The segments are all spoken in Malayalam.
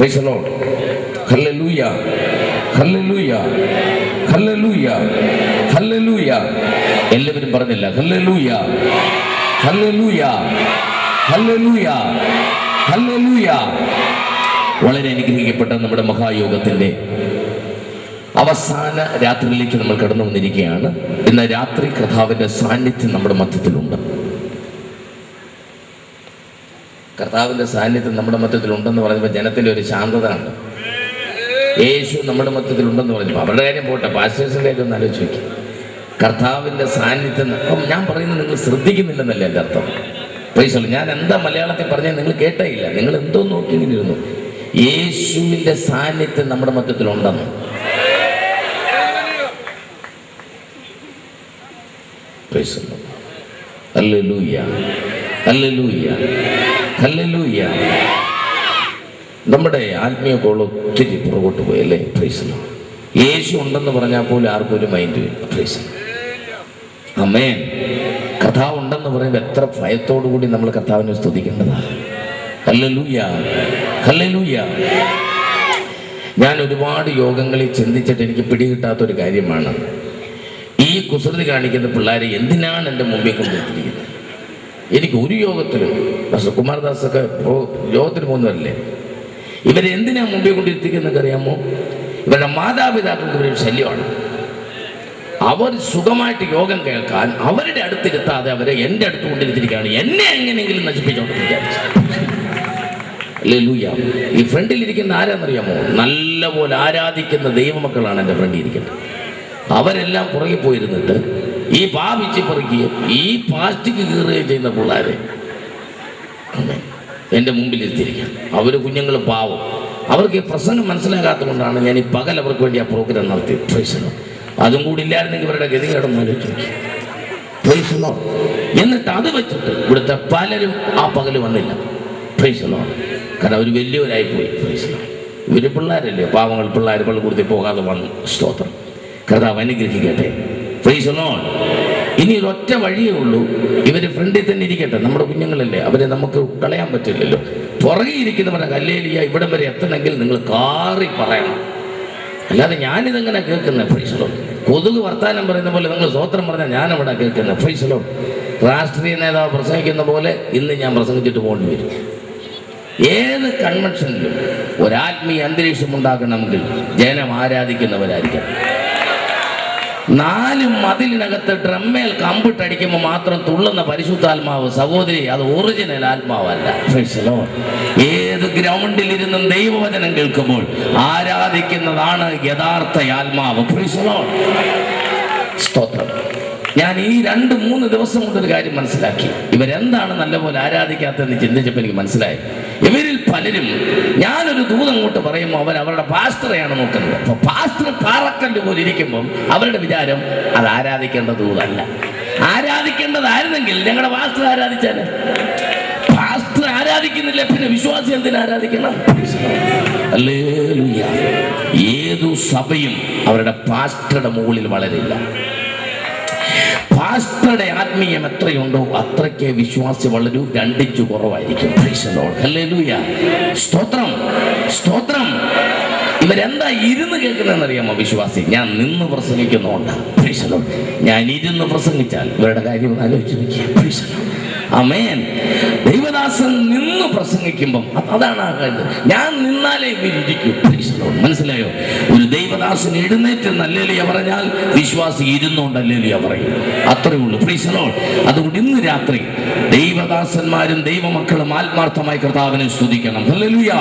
Price the lord. ഹല്ലേലൂയ, ഹല്ലേലൂയ, ഹല്ലേലൂയ, ഹല്ലേലൂയ. എല്ലാവരും പറഞ്ഞില്ല ഹല്ലേലൂയ, ഹല്ലേലൂയ, ഹല്ലേലൂയ, ഹല്ലേലൂയ. വളരെ അനുഗ്രഹിക്കപ്പെട്ട നമ്മുടെ മഹായോഗത്തിന്റെ അവസാന രാത്രിയിലേക്ക് നമ്മൾ കടന്നു വന്നിരിക്കുകയാണ്. ഇന്ന് രാത്രി കർത്താവിന്റെ സാന്നിധ്യം നമ്മുടെ മധ്യത്തിലുണ്ട്. കർത്താവിന്റെ സാന്നിധ്യം നമ്മുടെ മധ്യത്തിലുണ്ടെന്ന് പറഞ്ഞപ്പോൾ ജനത്തിന്റെ ഒരു ശാന്തത ഉണ്ട്. യേശു നമ്മുടെ മധ്യത്തിലുണ്ടെന്ന് പറഞ്ഞപ്പോൾ അവരുടെ കാര്യം പോട്ടെ, പാസ്റ്റേഴ്സിന്റെ ഒക്കെ ഒന്ന് ആലോചിച്ച് നോക്കി. കർത്താവിന്റെ സാന്നിധ്യം അപ്പം ഞാൻ പറയുന്നത് നിങ്ങൾ ശ്രദ്ധിക്കുന്നില്ലെന്നല്ല എൻ്റെ അർത്ഥം. പ്രൈസ്. ഞാൻ എന്താ മലയാളത്തിൽ പറഞ്ഞാൽ നിങ്ങൾ കേട്ടേയില്ല. നിങ്ങൾ എന്തോ നോക്കി ഇങ്ങനെ ഇരുന്നു. യേശുവിന്റെ സാന്നിധ്യം നമ്മുടെ മധ്യത്തിലുണ്ടെന്ന്. പ്രൈസ്. ഹല്ലേലൂയ, ഹല്ലേലൂയ, ഹല്ലേലൂയ. നമ്മുടെ ആത്മീയ കോൾ ഒത്തിരി പുറകോട്ട് പോയി അല്ലേ? പ്രൈസ്. യേശു ഉണ്ടെന്ന് പറഞ്ഞാൽ പോലും ആർക്കും ഒരു മൈൻഡ് വരും. പ്രൈസ്. ആമേൻ. കർത്താവ് ഉണ്ടെന്ന് പറയുമ്പോൾ എത്ര ഭയത്തോടു കൂടി നമ്മൾ കർത്താവിനെ സ്തുതിക്കേണ്ടതാണ്. Hallelujah, hallelujah. ഞാൻ ഒരുപാട് യോഗങ്ങളിൽ ചിന്തിച്ചിട്ട് എനിക്ക് പിടികിട്ടാത്തൊരു കാര്യമാണ്, ഈ കുസൃതി കാണിക്കുന്ന പിള്ളേരെ എന്തിനാണ് എൻ്റെ മുമ്പിൽ കൊണ്ടുവന്നിരിക്കുന്നത്. എനിക്ക് ഒരു യോഗത്തിലും കുമാരദാസൊക്കെ യോഗത്തിന് പോകുന്നവരല്ലേ, ഇവരെന്തിനാ മുമ്പിൽ കൊണ്ടിരുത്തിക്കുന്നതൊക്കെ അറിയാമോ? ഇവരുടെ മാതാപിതാക്കൾക്ക് ഇവരൊരു ശല്യമാണ്. അവർ സുഖമായിട്ട് യോഗം കേൾക്കാൻ അവരുടെ അടുത്തിരുത്താതെ അവരെ എൻ്റെ അടുത്ത് കൊണ്ടിരുത്തിരിക്കുകയാണ്. എന്നെ എങ്ങനെയെങ്കിലും നശിപ്പിച്ചോണ്ട് വിചാരിച്ചു. ഹല്ലേലൂയ. ഈ ഫ്രണ്ടിലിരിക്കുന്ന ആരാന്നറിയാമോ? നല്ലപോലെ ആരാധിക്കുന്ന ദൈവമക്കളാണ് എൻ്റെ ഫ്രണ്ടിൽ ഇരിക്കുന്നത്. അവരെല്ലാം പുറകെ പോയിരുന്നിട്ട് ഈ പാപിച്ച് പറിക്കുകയും ഈ പ്ലാസ്റ്റിക് കീറുകയും ചെയ്യുന്ന പിള്ളേരെ എൻ്റെ മുമ്പിൽ ഇരുത്തിയിരിക്കുകയാണ്. അവർ കുഞ്ഞുങ്ങൾ പാവം. അവർക്ക് ഈ പ്രസംഗം മനസ്സിലാകാത്തത് കൊണ്ടാണ് ഞാൻ ഈ പകൽ അവർക്ക് വേണ്ടി ആ പ്രോഗ്രാം നടത്തി. പ്രൈസ്. അതും കൂടി ഇല്ലായിരുന്നെങ്കിൽ ഇവരുടെ ഗതികേടൊന്നും ആലോചിച്ചു. Praise Lord. എന്നിട്ട് അത് വെച്ചിട്ട് ഇവിടുത്തെ പലരും ആ പകല് വന്നില്ല. Praise Lord. കാരണം അവർ വലിയവരായിപ്പോയി. Praise Lord. ഇവർ പിള്ളേരല്ലേ, പാവങ്ങൾ പിള്ളേർ പള്ളിക്കൂടത്തിൽ പോകാതെ വന്നു. സ്തോത്രം. കർത്താവ് അനുഗ്രഹിക്കട്ടെ. Praise Lord. ഇനി ഒരൊറ്റ വഴിയേ ഉള്ളൂ, ഇവർ ഫ്രണ്ടിൽ തന്നെ ഇരിക്കട്ടെ. നമ്മുടെ കുഞ്ഞുങ്ങളല്ലേ, അവരെ നമുക്ക് കളയാൻ പറ്റില്ലല്ലോ. പുറകെ ഇരിക്കുന്നവരെ ഹല്ലേലൂയ ഇവിടം വരെ എത്തണമെങ്കിൽ നിങ്ങൾ കാറി പറയണം. അല്ലാതെ ഞാനിതെങ്ങനെ കേൾക്കുന്നത്? Praise Lord. കൊതുക് വർത്താനം പറയുന്ന പോലെ നിങ്ങൾ സ്വോത്രം പറഞ്ഞാൽ ഞാനവിടെ കേൾക്കുന്നത്. Praise Lord. രാഷ്ട്രീയ നേതാവ് പ്രസംഗിക്കുന്ന പോലെ ഇന്ന് ഞാൻ പ്രസംഗിച്ചിട്ട് പോകേണ്ടി വരും. ഏത് കൺവെൻഷനിലും ഒരാത്മീയ അന്തരീക്ഷം ഉണ്ടാക്കണമെങ്കിൽ ജനം ആരാധിക്കുന്നവരായിരിക്കണം. 4 മതിലിനകത്ത് ഡ്രമ്മേൽ കമ്പിട്ടടിക്കുമ്പോൾ മാത്രം തുള്ളുന്ന പരിശുദ്ധാത്മാവ് സഹോദരി, അത് ഒറിജിനൽ ആത്മാവല്ല. Praise Lord. ഏത് ഗ്രൗണ്ടിലിരുന്നും ദൈവവചനം കേൾക്കുമ്പോൾ ആരാധിക്കുന്നതാണ് യഥാർത്ഥ ആത്മാവ്. Praise Lord. സ്തോത്രം. ഞാൻ ഈ 2-3 ദിവസം കൊണ്ടൊരു കാര്യം മനസ്സിലാക്കി. ഇവരെന്താണ് നല്ലപോലെ ആരാധിക്കാത്തതെന്ന് ചിന്തിച്ചപ്പോൾ എനിക്ക് മനസ്സിലായി. ഇവരിൽ പലരും ഞാനൊരു ദൂതം അങ്ങോട്ട് പറയുമ്പോൾ അവരുടെ പാസ്റ്ററെയാണ് നോക്കുന്നത്. അപ്പോൾ പാസ്റ്റർ പാറക്കല്ല് പോലെ ഇരിക്കുമ്പം അവരുടെ വിചാരം അത് ആരാധിക്കേണ്ട ദൂതല്ല. ആരാധിക്കേണ്ടതായിരുന്നെങ്കിൽ ഞങ്ങളുടെ പാസ്റ്റർ ആരാധിച്ചാൽ. പാസ്റ്റർ ആരാധിക്കുന്നില്ല, പിന്നെ വിശ്വാസി എന്തിനാ ആരാധിക്കണം? ഹല്ലേലൂയ. ഏതു സഭയും അവരുടെ പാസ്റ്ററുടെ മുകളിൽ വളരില്ല. പാസ്റ്ററുടെ ആത്മീയം എത്രയുണ്ടോ അത്രയ്ക്ക് വിശ്വാസി വളരൂ, 2 ഇഞ്ച് കുറവായിരിക്കും. Praise Lord. ഹല്ലേലൂയ. സ്തോത്രം, സ്തോത്രം. ഇവരെന്താ ഇരുന്ന് കേൾക്കുന്നതെന്നറിയാമോ? വിശ്വാസി ഞാൻ നിന്ന് പ്രസംഗിക്കുന്നതുകൊണ്ടാണ്. Praise Lord. ഞാൻ ഇരുന്ന് പ്രസംഗിച്ചാൽ ഇവരുടെ കാര്യം ആലോചിച്ച് നോക്കിയ. Praise Lord. ആമേൻ. ദൈവദാസൻ നിന്ന് പ്രസംഗിക്കുമ്പം അതാണ് ആ കാര്യം. ഞാൻ നിന്നാലേ ഇവരിയ്ക്കും. Praise Lord. മനസ്സിലായോ? ഒരു ദൈവദാസൻ എഴുന്നേറ്റ് ഹല്ലേലൂയ പറഞ്ഞാൽ വിശ്വാസി ഇരുന്നുകൊണ്ട് ഹല്ലേലൂയ പറയും. അത്രേ ഉള്ളൂ. Praise Lord. അതുകൊണ്ട് ഇന്ന് രാത്രി ദൈവദാസന്മാരും ദൈവമക്കളും ആത്മാർത്ഥമായി കർത്താവിനെ സ്തുതിക്കണം. ഹല്ലേലൂയ.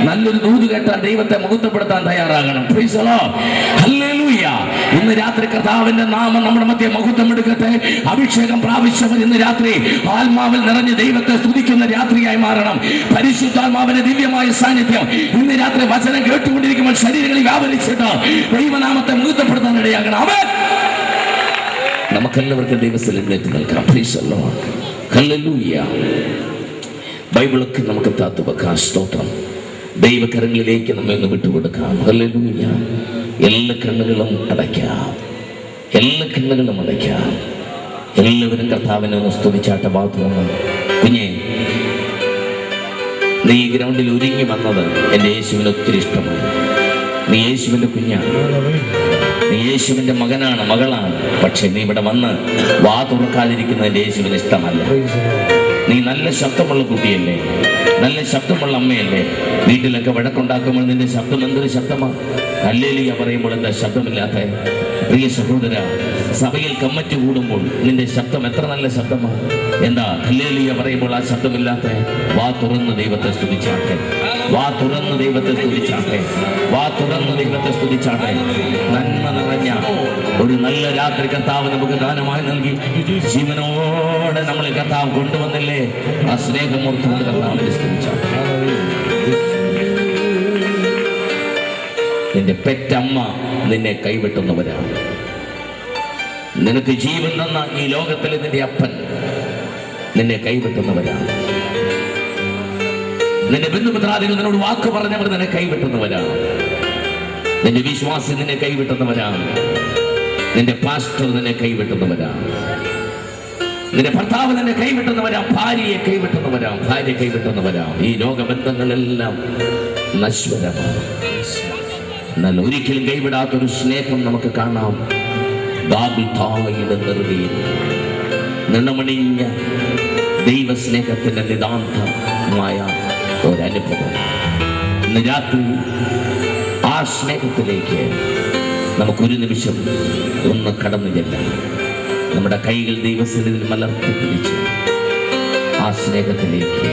നല്ലൊരു ദൂത് കേട്ടാൽ ദൈവത്തെ മഹത്വപ്പെടുത്താൻ തയ്യാറാകണം. Praise Lord. ഹല്ലേലൂയ. ഇന്ന് രാത്രി കർത്താവിന്റെ നാമം നമ്മുടെ മധ്യ മഹത്വം എടുക്കട്ടെ. അഭിഷേകം പ്രാപിച്ചവർ ഇന്ന് രാത്രി ആത്മാവിൽ നിറഞ്ഞ് ദൈവത്തെ സ്തുതിക്കുന്ന രാത്രിയായി മാറണം. പരിശുദ്ധാത്മാവിന്റെ ദിവ്യമായ സാന്നിധ്യം ഇന്ന് രാത്രി വചനം കേട്ടുകൊണ്ടിരിക്കുമ്പോൾ ശരീരങ്ങളിൽ വ്യാപരിച്ചിട്ട് ദൈവനാമത്തെ മഹത്വപ്പെടുത്താൻ ഇടയാകണം. ആമേൻ. നമുക്കെല്ലാവർക്കും ദൈവസ്ഥലങ്ങളിലേക്ക് നിൽക്കാം. Price Lord. ഹല്ലേലൂയ. ബൈബിളൊക്കെ നമുക്ക് താത്തു വെക്കാം. സ്തോത്രം. ദൈവകരങ്ങളിലേക്ക് നമ്മെ ഒന്ന് വിട്ടുകൊടുക്കാം. ഹല്ലേലൂയ. എല്ലാ കണ്ണുകളും അടയ്ക്കാം. എല്ലാ കണ്ണുകളും അടയ്ക്കാം. എല്ലാവരും കർത്താവിനെ ഒന്ന് സ്തുതിച്ചാട്ട ഭാഗത്തുനിന്ന് കുഞ്ഞെ നീ ഈ ഗ്രൗണ്ടിൽ ഒരുങ്ങി വന്നത് എൻ്റെ യേശുവിന് ഒത്തിരി ഇഷ്ടമായി. നീ യേശുവിൻ്റെ കുഞ്ഞാണ്, നീ യേശുവിൻ്റെ മകനാണ്, മകളാണ്. പക്ഷെ നീ ഇവിടെ വന്ന് വാ തുറക്കാതിരിക്കുന്നത് എൻ്റെ യേശുവിന് ഇഷ്ടമല്ല. നീ നല്ല ശബ്ദമുള്ള കുട്ടിയല്ലേ, നല്ല ശബ്ദമുള്ള അമ്മയല്ലേ. വീട്ടിലൊക്കെ വഴക്കുണ്ടാക്കുമ്പോൾ നിന്റെ ശബ്ദം എന്തൊരു ശബ്ദമാണ്. ഹല്ലേലൂയ പറയുമ്പോൾ എന്താ ശബ്ദമില്ലാത്ത? പ്രിയ സഹോദര, സഭയിൽ കമ്മിറ്റി കൂടുമ്പോൾ നിന്റെ ശബ്ദം എത്ര നല്ല ശബ്ദമാണ്. എന്താ ഹല്ലേലൂയ പറയുമ്പോൾ ആ ശബ്ദമില്ലാത്ത? വാ തുറന്ന് ദൈവത്തെ സ്തുതിച്ചാട്ടെ, വാ തുറന്ന് ദൈവത്തെ സ്തുതിച്ചാട്ടെ, വാ തുറന്ന് ദൈവത്തെ സ്തുതിച്ചാട്ടെ. നന്മ നിറഞ്ഞ ഒരു നല്ല രാത്രി കർത്താവ് നമുക്ക് ദാനമായി നൽകി. ജീവനോടെ നമ്മളെ കർത്താവ് കൊണ്ടുവന്നില്ലേ? ആ സ്നേഹമൂർത്തികൊണ്ട് കർത്താവിനെ സ്തുതിച്ചാട്ടെ. നിന്റെ പെറ്റമ്മ നിന്നെ കൈവിട്ടുന്നവരാണ്. നിനക്ക് ജീവൻ തന്ന ഈ ലോകത്തിലെ നിന്റെ അപ്പൻ നിന്നെ കൈവിട്ടുന്നവരാണ്. നിന്റെ ബന്ധുമിത്രാദികൾ നിന്നോട് വാക്ക് പറഞ്ഞവർ നിന്നെ കൈവിട്ടുന്നവരാണ്. നിന്റെ വിശ്വാസി നിന്നെ കൈവിട്ടുന്നവരാണ്. നിന്റെ പാസ്റ്റർ നിന്നെ കൈവിട്ടുന്നവരാണ്. നിന്റെ ഭർത്താവ് നിന്നെ കൈവിട്ടുന്നവരാ, ഭാര്യയെ കൈവിട്ടുന്നവരാ, ഭാര്യ കൈവിട്ടുന്നവരാ. ഈ ലോകബന്ധങ്ങളെല്ലാം നശ്വരമാണ്. എന്നാൽ ഒരിക്കലും കൈവിടാത്തൊരു സ്നേഹം നമുക്ക് കാണാം. നിണമണിഞ്ഞ ദൈവസ്നേഹത്തിന്റെ നിതാന്തമായ ഒരനുഭവം. ഇന്ന് രാത്രി ആ സ്നേഹത്തിലേക്ക് നമുക്കൊരു നിമിഷം ഒന്ന് കടന്നു ചെല്ലാം. നമ്മുടെ കൈകൾ ദൈവസന്നിധിയിൽ മലർത്തി പിടിച്ച് ആ സ്നേഹത്തിലേക്ക്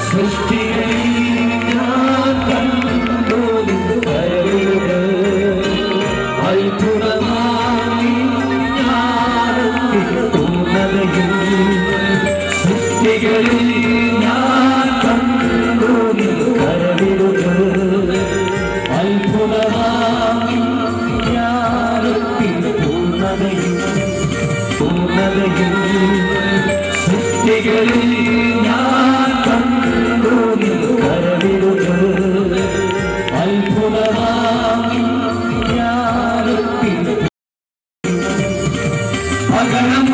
സൃഷ്ടിയെ ഞാൻ കണ്ടു അത്ഭുതമാമി ജ്ഞാനത്തിൻ പൂർണ്ണതയിൽ സൃഷ്ടികളിൽ ഞാൻ കണ്ടു നിൻ കരവിരുത്. അത്ഭുതമാമി ജ്ഞാനത്തിൻ പകരം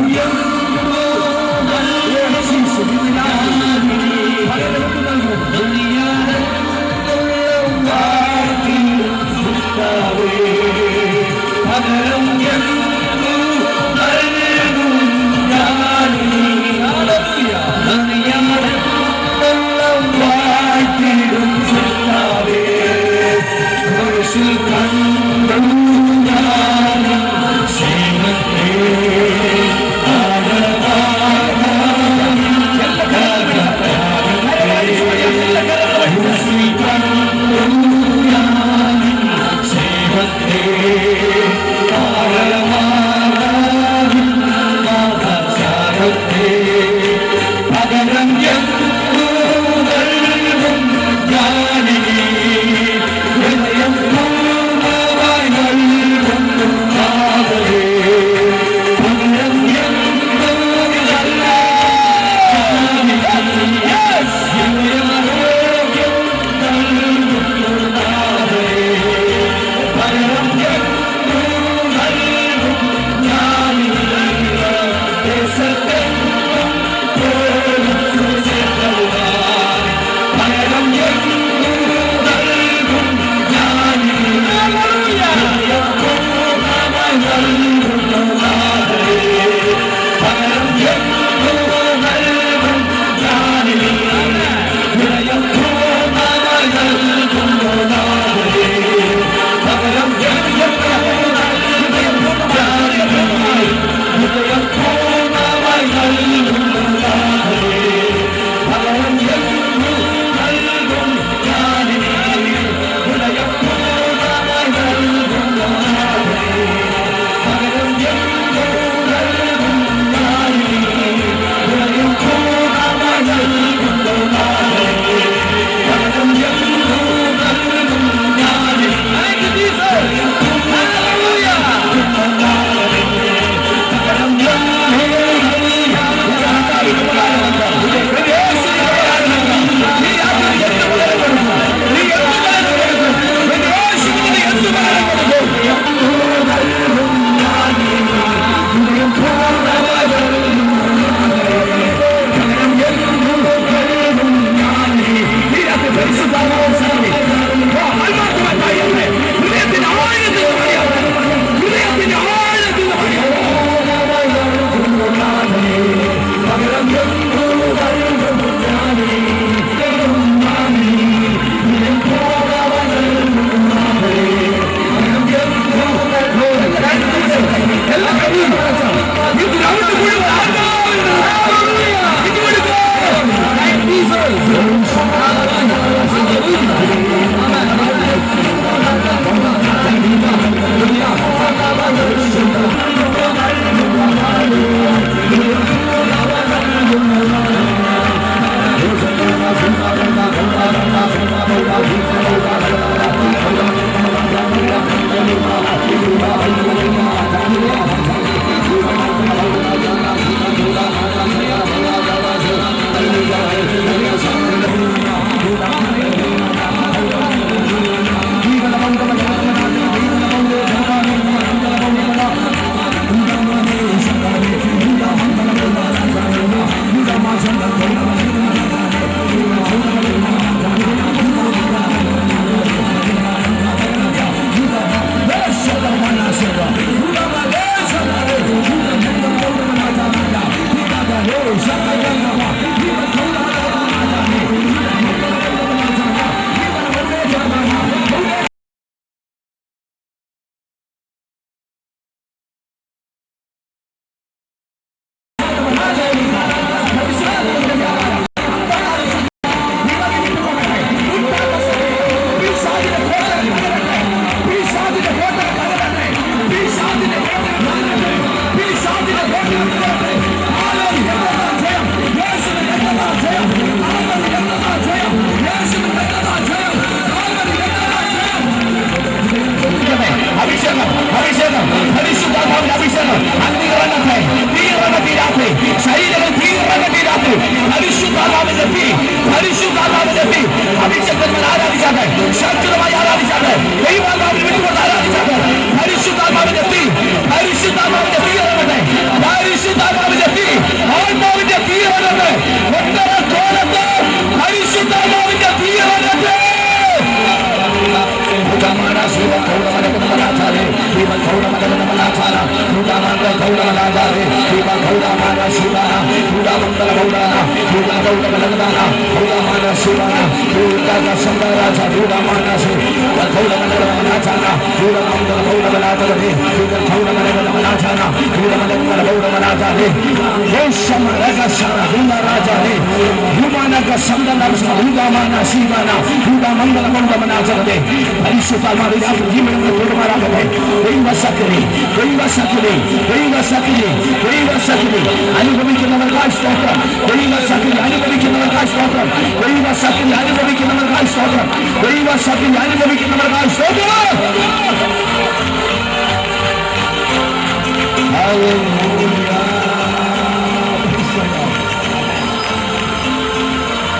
അനുഭവിക്കുന്നവർക്കായി സ്തോത്രം. ദൈവശക്തി അനുഭവിക്കുന്നവർക്കായി സ്തോത്രം. ദൈവശക്തി അനുഭവിക്കുന്നവർക്കായി സ്തോത്രം. ദൈവശക്തി അനുഭവിക്കുന്നവർക്കായി സ്തോത്രം.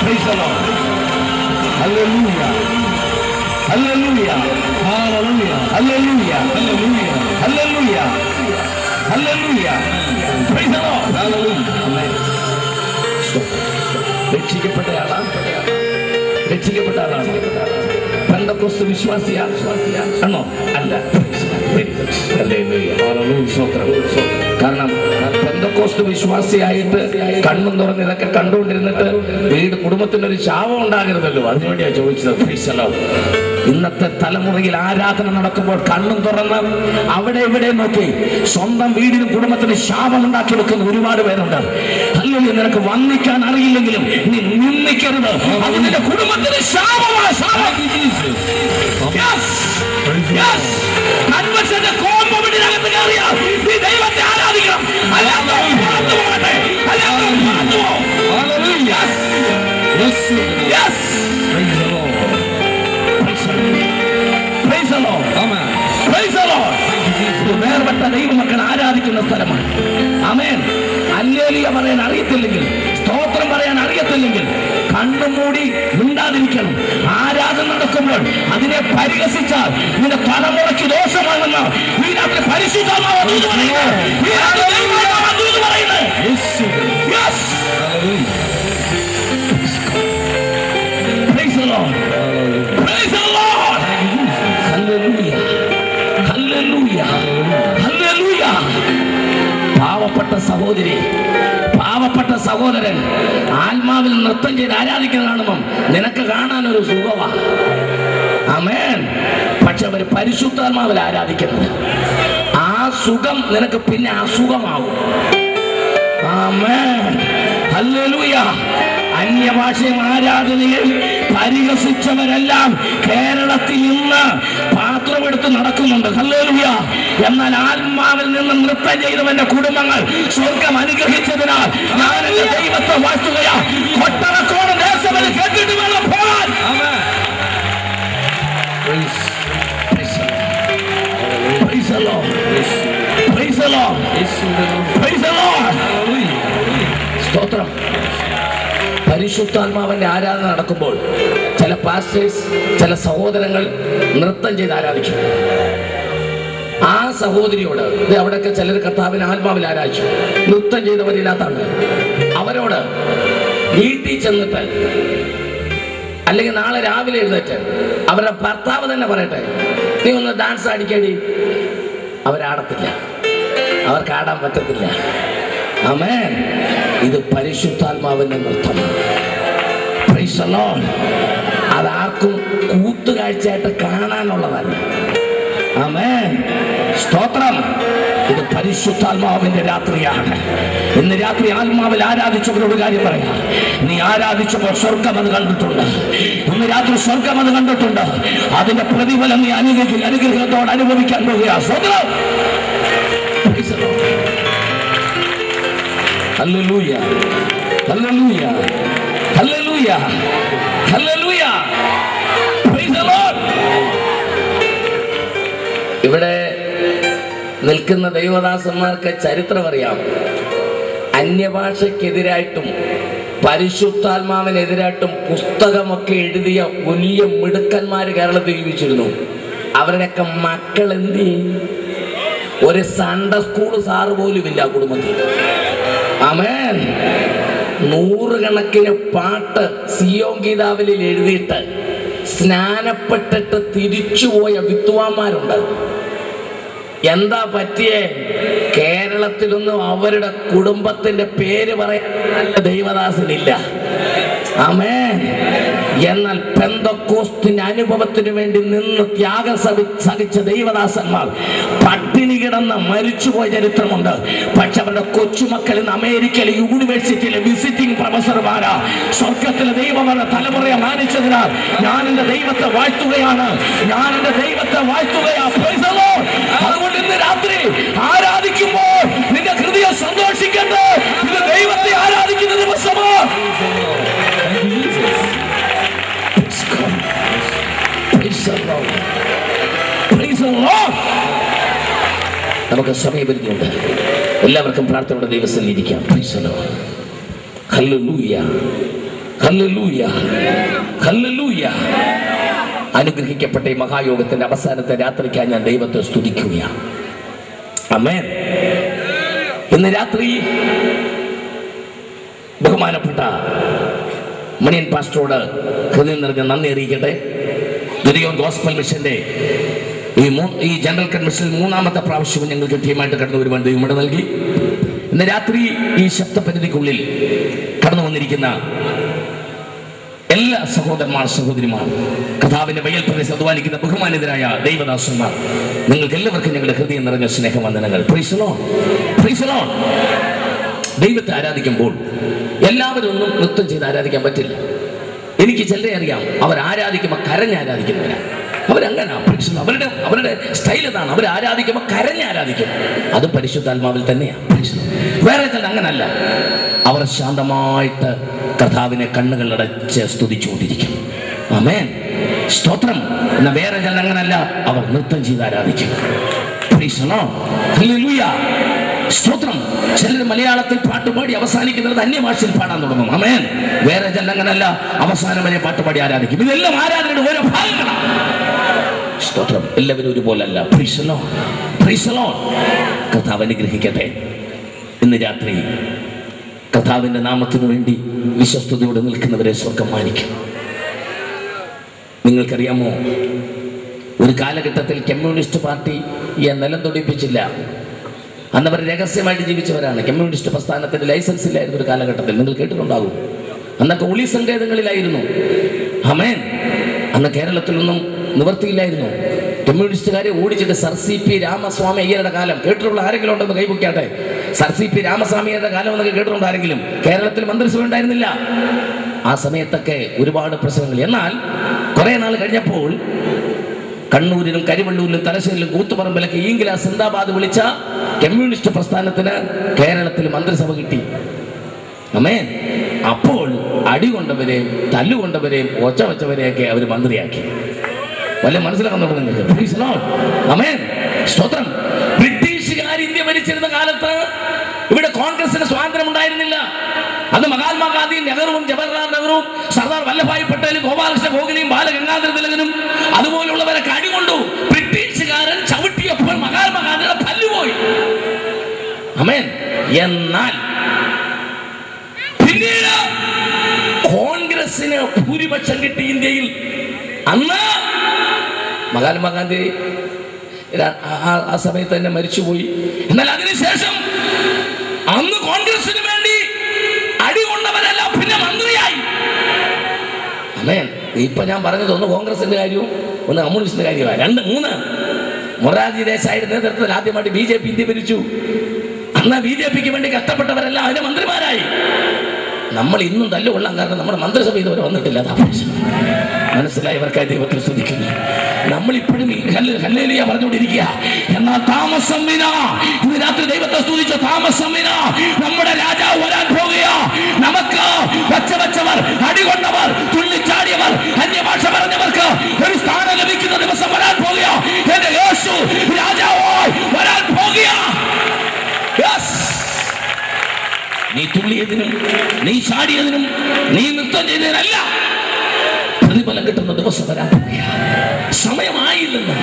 Praise the Lord. Hallelujah. Hallelujah. Hallelujah. Hallelujah. Hallelujah. Hallelujah. Hallelujah. Praise the Lord. Hallelujah. Amen. രക്ഷിക്കപ്പെട്ട ആളാണ്. പെന്തക്കോസ്ത് വിശ്വാസിയാ ആണോ? അല്ല. കാരണം പെന്തക്കോസ്ത് വിശ്വാസിയായിട്ട് കണ്ണും തുറന്ന് ഇതൊക്കെ കണ്ടുകൊണ്ടിരുന്നിട്ട് കുടുംബത്തിനൊരു ശാപം ഉണ്ടാകരുതല്ലോ, അതിനുവേണ്ടിയാ ചോദിച്ചത്. ഇന്നത്തെ തലമുറയിൽ ആരാധന നടക്കുമ്പോൾ കണ്ണും തുറന്ന് അവിടെ ഇവിടെ നോക്കി സ്വന്തം വീടിനും കുടുംബത്തിന് ശാപം ഉണ്ടാക്കി വെക്കുന്ന ഒരുപാട് പേരുണ്ട്. അല്ലെങ്കിൽ നിനക്ക് വന്നിക്കാൻ അറിയില്ലെങ്കിലും നീ നിന്ദിക്കരുത്, അത് നിന്റെ കുടുംബത്തിന് ശാപമാണ്. കൺവെൻഷന്റെ കയറിയാൽ നീ ദൈവത്തെ ആരാധിക്കണം. വേർപെട്ട ദൈവമക്കൾ ആരാധിക്കുന്ന സ്ഥലമാണ്. ആമേൻ. ഹല്ലേലൂയ പറയാൻ അറിയത്തില്ലെങ്കിൽ, സ്തോത്രം പറയാൻ അറിയത്തില്ലെങ്കിൽ കണ്ണും മൂടി മിണ്ടാതിരിക്കണം. ആരാധന നടക്കുമ്പോൾ അതിനെ പരിഹസിച്ചാൽ നിന്റെ തലമുറയ്ക്ക് ദോഷമാണെന്ന് ഈ രാത്രി പരിശുദ്ധമാണെന്ന് പാവപ്പെട്ട സഹോദരി, പാവപ്പെട്ട സഹോദരൻ ആത്മാവിൽ നൃത്തം ചെയ്ത് ആരാധിക്കുന്നത് കാണുമ്പം നിനക്ക് കാണാനൊരു സുഖമാണ്. ആമേൻ. പക്ഷെ അവർ പരിശുദ്ധാത്മാവിൽ ആരാധിക്കുന്നത്, ആ സുഖം നിനക്ക് പിന്നെ അസുഖമാവും. ആമേൻ. ഹല്ലേലൂയ. അന്യഭാഷയും ആരാധനയിൽ പരിഹസിച്ചവരെല്ലാം കേരളത്തിൽ ഇന്ന് പാത്രമെടുത്ത് നടക്കുന്നുണ്ട്. ഹല്ലേലൂയ. എന്നാൽ ആത്മാവിൽ നിന്ന് നൃത്തം ചെയ്തവന്റെ കുടുംബങ്ങൾ സ്വർഗം അനുഗ്രഹിച്ചതിനാൽ ഞാൻ എന്റെ ദൈവത്തെ വാഴ്ത്തുകയാ. കൊട്ടറക്കോട് ദേശം കേട്ടിട്ട് വേണം പോകാൻ. സ്തോത്രം. പരിശുദ്ധാത്മാവിന്റെ ആരാധന നടക്കുമ്പോൾ ചില പാസ്റ്റേഴ്സ്, ചില സഹോദരങ്ങൾ നൃത്തം ചെയ്ത് ആരാധിക്കും. ആ സഹോദരിയോട്, അവിടെയൊക്കെ ചിലർ കർത്താവിനെ ആത്മാവിൽ ആരാധിച്ചു, നൃത്തം ചെയ്തവരില്ലാത്താണ്. അവരോട് വീട്ടിൽ ചെന്നിട്ട് അല്ലെങ്കിൽ നാളെ രാവിലെ എഴുന്നേറ്റ് അവരുടെ ഭർത്താവ് തന്നെ പറയട്ടെ, നീ ഒന്ന് ഡാൻസ് ആടിക്കേടി, അവരാടത്തില്ല, അവർക്ക് ആടാൻ പറ്റത്തില്ല. ആമേൻ. ഇത് പരിശുദ്ധാത്മാവിന്റെ നൃത്തമാണ്. Praise the lord. അതാർക്കും കൂത്തുകാഴ്ചയായിട്ട് കാണാനുള്ളതല്ല. ആമേൻ. സ്തോത്രം. ഇത് പരിശുദ്ധാത്മാവിന്റെ രാത്രിയാണ്. ഇന്ന് രാത്രി ആത്മാവിൽ ആരാധിച്ചവരോട് കാര്യം പറയാം. നീ ആരാധിച്ചപ്പോൾ സ്വർഗം അത് കണ്ടിട്ടുണ്ട്. ഇന്ന് രാത്രി സ്വർഗം അത് കണ്ടിട്ടുണ്ട്. അതിന്റെ പ്രതിഫലം നീ അനുഗ്രഹത്തോടെ അനുഭവിക്കാൻ പോകുക. സ്തോത്രം. ഹല്ലേലൂയ. ഹല്ലേലൂയ. ഹല്ലേലൂയ. ഹല്ലേലൂയ. Price the Lord. ഇവിടെ നിൽക്കുന്ന ദൈവദാസന്മാർക്ക് ചരിത്രം അറിയാം. അന്യഭാഷയ്ക്കെതിരായിട്ടും പരിശുദ്ധാത്മാവിനെതിരായിട്ടും പുസ്തകമൊക്കെ എഴുതിയ വലിയ മിടുക്കന്മാർ കേരളത്തിൽ ജീവിച്ചിരുന്നു. അവരുടെയൊക്കെ മക്കൾ എന്ത് ചെയ്യും? ഒരു സൺഡേ സ്കൂൾ സാറ് പോലും ഇല്ല കുടുംബത്തിൽ. ആമേൻ. 100 കണക്കിന് പാട്ട് സിയോൻ ഗീതാവിലിൽ എഴുതിയിട്ട് സ്നാനപ്പെട്ടിട്ട് തിരിച്ചുപോയ വിദ്വാന്മാരുണ്ട്. എന്താ പറ്റിയേ? കേരളത്തിലൊന്നും അവരുടെ കുടുംബത്തിന്റെ പേര് പറയാൻ നല്ല ദൈവദാസനില്ല. ആമേൻ. എന്നാൽ പെന്തക്കോസ്തിന്റെ അനുഭവത്തിന് വേണ്ടി നിന്ന് ത്യാഗം സഹിച്ച ദൈവദാസന്മാർ പട്ടിണി കിടന്ന് മരിച്ചുപോയ ചരിത്രമുണ്ട്. പക്ഷെ അവരുടെ കൊച്ചുമക്കൾ ഇന്ന് അമേരിക്കയിലെ യൂണിവേഴ്സിറ്റിയിലെ വിസിറ്റിംഗ് പ്രൊഫസർമാരാ. സ്വർഗത്തിലെ ദൈവം അവരുടെ തലമുറയെ മാനിച്ചതിനാൽ ഞാൻ എന്റെ ദൈവത്തെ വാഴ്ത്തുകയാണ്. ഞാൻ എന്റെ ദൈവത്തെ വാഴ്ത്തുകയാ. അതുകൊണ്ട് ഇന്ന് രാത്രി ആരാധിക്കുമ്പോൾ നിന്റെ ഹൃദയം സന്തോഷിക്കട്ടെ. ഇത് ദൈവത്തെ ആരാധിക്കുന്ന ദിവസമാണ്. നമുക്ക് സമയപരിധിയുണ്ട്. എല്ലാവർക്കും പ്രാർത്ഥനയുടെ ദിവസം ഇരിക്കാം. ഹല്ലേലൂയ, ഹല്ലേലൂയ, ഹല്ലേലൂയ. അനുഗ്രഹിക്കപ്പെട്ട ഈ മഹായോഗത്തിന്റെ അവസാനത്തെ രാത്രിക്കായി ഞാൻ ദൈവത്തെ സ്തുതിക്കുകയാണ്. ആമേൻ. ഇന്ന് രാത്രി ബഹുമാനപ്പെട്ട മണിയൻ പാസ്റ്ററോട് ഹൃദയം നിറഞ്ഞ നന്ദി അറിയിക്കട്ടെ. ഗിരിയോൻ ഗോസ്പൽ മിഷന്റെ ഈ ജനറൽ കൺവെൻഷനിൽ 3ാമത്തെ പ്രാവശ്യവും ഞങ്ങൾക്ക് ടീമായിട്ട് കടന്നു വരുവാൻ ദൈവം ഇട നൽകി. ഇന്ന് രാത്രി ഈ ശബ്ദപരിധിക്കുള്ളിൽ കടന്നു വന്നിരിക്കുന്ന എല്ലാ സഹോദരന്മാർ, സഹോദരിമാർ, കഥാവിന്റെ വയൽ പ്രദേശത്ത് അധ്വാനിക്കുന്ന ബഹുമാനിതരായ ദൈവദാസന്മാർ, നിങ്ങൾക്ക് എല്ലാവർക്കും ഞങ്ങളുടെ ഹൃദയം നിറഞ്ഞ സ്നേഹവന്ദനങ്ങൾ. Praise the lord, praise the lord. ദൈവത്തെ ആരാധിക്കുമ്പോൾ എല്ലാവരും ഒന്നും നൃത്തം ചെയ്ത് ആരാധിക്കാൻ പറ്റില്ല. എനിക്ക് ചിലരെ അറിയാം, അവർ ആരാധിക്കുമ്പോൾ കരഞ്ഞ് ആരാധിക്കുന്നവരാണ്. അവരങ്ങനെ അവരുടെ സ്റ്റൈൽ അതാണ്. അവർ ആരാധിക്കുമ്പോൾ കരഞ്ഞ് ആരാധിക്കും. അത് പരിശുദ്ധാത്മാവിൽ തന്നെയാണ്. വേറെ ചില അങ്ങനല്ല. അവർ ശാന്തമായിട്ട് കർത്താവിനെ കണ്ണുകളടച്ച് സ്തുതിച്ചുകൊണ്ടിരിക്കും. ആമേൻ, സ്തോത്രം. എന്ന വേറെ ചില അങ്ങനല്ല. അവർ നൃത്തം ചെയ്ത് ആരാധിക്കും. സ്തോത്രം. ചിലർ മലയാളത്തിൽ പാട്ടുപാടി അവസാനിക്കുന്നത് അന്യഭാഷയിൽ പാടാൻ തുടങ്ങും. ആമേൻ. വേറെ ചില അങ്ങനല്ല. അവസാനം വരെ പാട്ടുപാടി ആരാധിക്കും. ഇതെല്ലാം ആരാധനയുടെ ഓരോ ഭാഗങ്ങളാണ്. സ്തോത്രം. എല്ലാവരും ഒരുപോലല്ല. Praise the lord, praise the lord. കർത്താവ് അനുഗ്രഹിക്കട്ടെ. ഇന്ന് രാത്രി കർത്താവിന്റെ നാമത്തിനു വേണ്ടി വിശ്വസ്തയോടെ നിൽക്കുന്നവരെ സ്വർഗ്ഗം മാനിക്കും. നിങ്ങൾക്കറിയാമോ, ഒരു കാലഘട്ടത്തിൽ കമ്മ്യൂണിസ്റ്റ് പാർട്ടി നിലം തൊടിപ്പിച്ചില്ല. അന്നവർ രഹസ്യമായിട്ട് ജീവിച്ചവരാണ്. കമ്മ്യൂണിസ്റ്റ് പ്രസ്ഥാനത്തിന്റെ ലൈസൻസ് ഇല്ലായിരുന്നു ഒരു കാലഘട്ടത്തിൽ. നിങ്ങൾ കേട്ടിട്ടുണ്ടാകും. അന്നൊക്കെ ഒളി സങ്കേതങ്ങളിലായിരുന്നു. ആമേൻ. അന്ന് കേരളത്തിലൊന്നും നിവർത്തിയില്ലായിരുന്നു. കമ്മ്യൂണിസ്റ്റുകാരെ ഓടിച്ചിട്ട് സർ സി പി രാമസ്വാമി അയ്യരുടെ കാലം കേട്ടിട്ടുള്ള ആരെങ്കിലും ഉണ്ടെന്ന് കൈപൊക്കാട്ടെ. സർ സി പി രാമസ്വാമി അയ്യരുടെ കാലം എന്നൊക്കെ കേട്ടിട്ടുണ്ട് ആരെങ്കിലും? കേരളത്തിൽ മന്ത്രിസഭ ഉണ്ടായിരുന്നില്ല ആ സമയത്തൊക്കെ. ഒരുപാട് പ്രശ്നങ്ങൾ. എന്നാൽ കുറെ നാൾ കഴിഞ്ഞപ്പോൾ കണ്ണൂരിലും കരിവള്ളൂരിലും തലശ്ശേരിയിലും കൂത്തുപറമ്പിലൊക്കെ ഈങ്കില സിന്ദാബാദ് വിളിച്ച കമ്മ്യൂണിസ്റ്റ് പ്രസ്ഥാനത്തിന് കേരളത്തിൽ മന്ത്രിസഭ കിട്ടി. ആമേൻ. അപ്പോൾ അടികൊണ്ടവരെയും തല്ലുകൊണ്ടവരെയും ഒച്ച വെച്ചവരെയൊക്കെ അവർ മന്ത്രിയാക്കി. വല്ല മനസ്സിലാക്കുന്നുണ്ടോ നിങ്ങൾക്ക്? Praise the lord. ആമേൻ. സ്തോത്രം. ബ്രിട്ടീഷുകാർ ഇന്ത്യ ഭരിച്ചിരുന്ന കാലത്ത് ഇവിടെ കോൺഗ്രസിന് സ്വാതന്ത്ര്യം ഉണ്ടായിരുന്നില്ല. അത് മഹാത്മാഗാന്ധിയും നെഹ്റുവും ജവഹർലാൽ നെഹ്റുവും സർദാർ വല്ലഭായ് പട്ടേലും ഗോപാലകൃഷ്ണ ഗോഖലെയും ബാലഗംഗാധര തിലകനും അതുപോലുള്ളവരൊക്കെ അടികൊണ്ടു. ബ്രിട്ടീഷുകാരൻ ചവിട്ടിയപ്പോൾ മഹാത്മാഗാന്ധിയുടെ പല്ലുപോയി. ആമേൻ. എന്നാൽ പിന്നീട് കോൺഗ്രസിന് ഭൂരിപക്ഷം കിട്ടി ഇന്ത്യയിൽ. അന്ന് മഹാത്മാഗാന്ധി ആ സമയത്ത് തന്നെ മരിച്ചുപോയി. എന്നാൽ അതിനുശേഷം അന്ന് കോൺഗ്രസിന് വേണ്ടി അടികൊണ്ടവരെല്ലാം പിന്നെ മന്ത്രിയായി. ആമേൻ. ഇപ്പൊ ഞാൻ പറഞ്ഞത് ഒന്ന് കോൺഗ്രസിന്റെ കാര്യവും ഒന്ന് കമ്മ്യൂണിസ്റ്റിന്റെ കാര്യമാണ്. 2, 3 മൊറാർജി ദേശായിയുടെ നേതൃത്വത്തിൽ ആദ്യമായിട്ട് BJP ഇന്ത്യ ഭരിച്ചു. അന്ന് BJPക്ക് വേണ്ടി കഷ്ടപ്പെട്ടവരെല്ലാം അതിന്റെ മന്ത്രിമാരായി. നമ്മൾ ഇന്നും തല്ലുകൊള്ളാൻ കാരണം നമ്മുടെ മന്ത്രിസഭ ഇതുവരെ വന്നിട്ടില്ല. മനസ്സിലായവർക്കായി ദൈവത്തിൽ സ്തുതിക്കുന്നു. നമ്മളിപ്പോഴും ഹല്ലേലൂയ പറഞ്ഞുകൊണ്ടിരിക്കുക. എന്നാൽ താമസം വിനാ ഇന്ന് രാത്രി ദൈവത്തെ സ്തുതിച്ച താമസം വിനാ നമ്മുടെ രാജാവ് വരാൻ പോകുകയാ. നമുക്ക് വച്ചവർ, അടികൊണ്ടവർ, തുള്ളിച്ചാടിയവർ, അന്യഭാഷ പറഞ്ഞവർക്ക് ഒരു സ്ഥാനം ലഭിക്കുന്ന ദിവസം വരാൻ പോകുകയാ. എന്റെ യേശു രാജാവായി വരാൻ പോകുകയാ. നീ തുള്ളിയതിനും നീ ചാടിയതിനും നീ നൃത്തം ചെയ്തതിനല്ല പ്രതിഫലം കിട്ടുന്ന ദിവസം വരാൻ പോകുകയാ. സമയമായില്ലെന്ന്.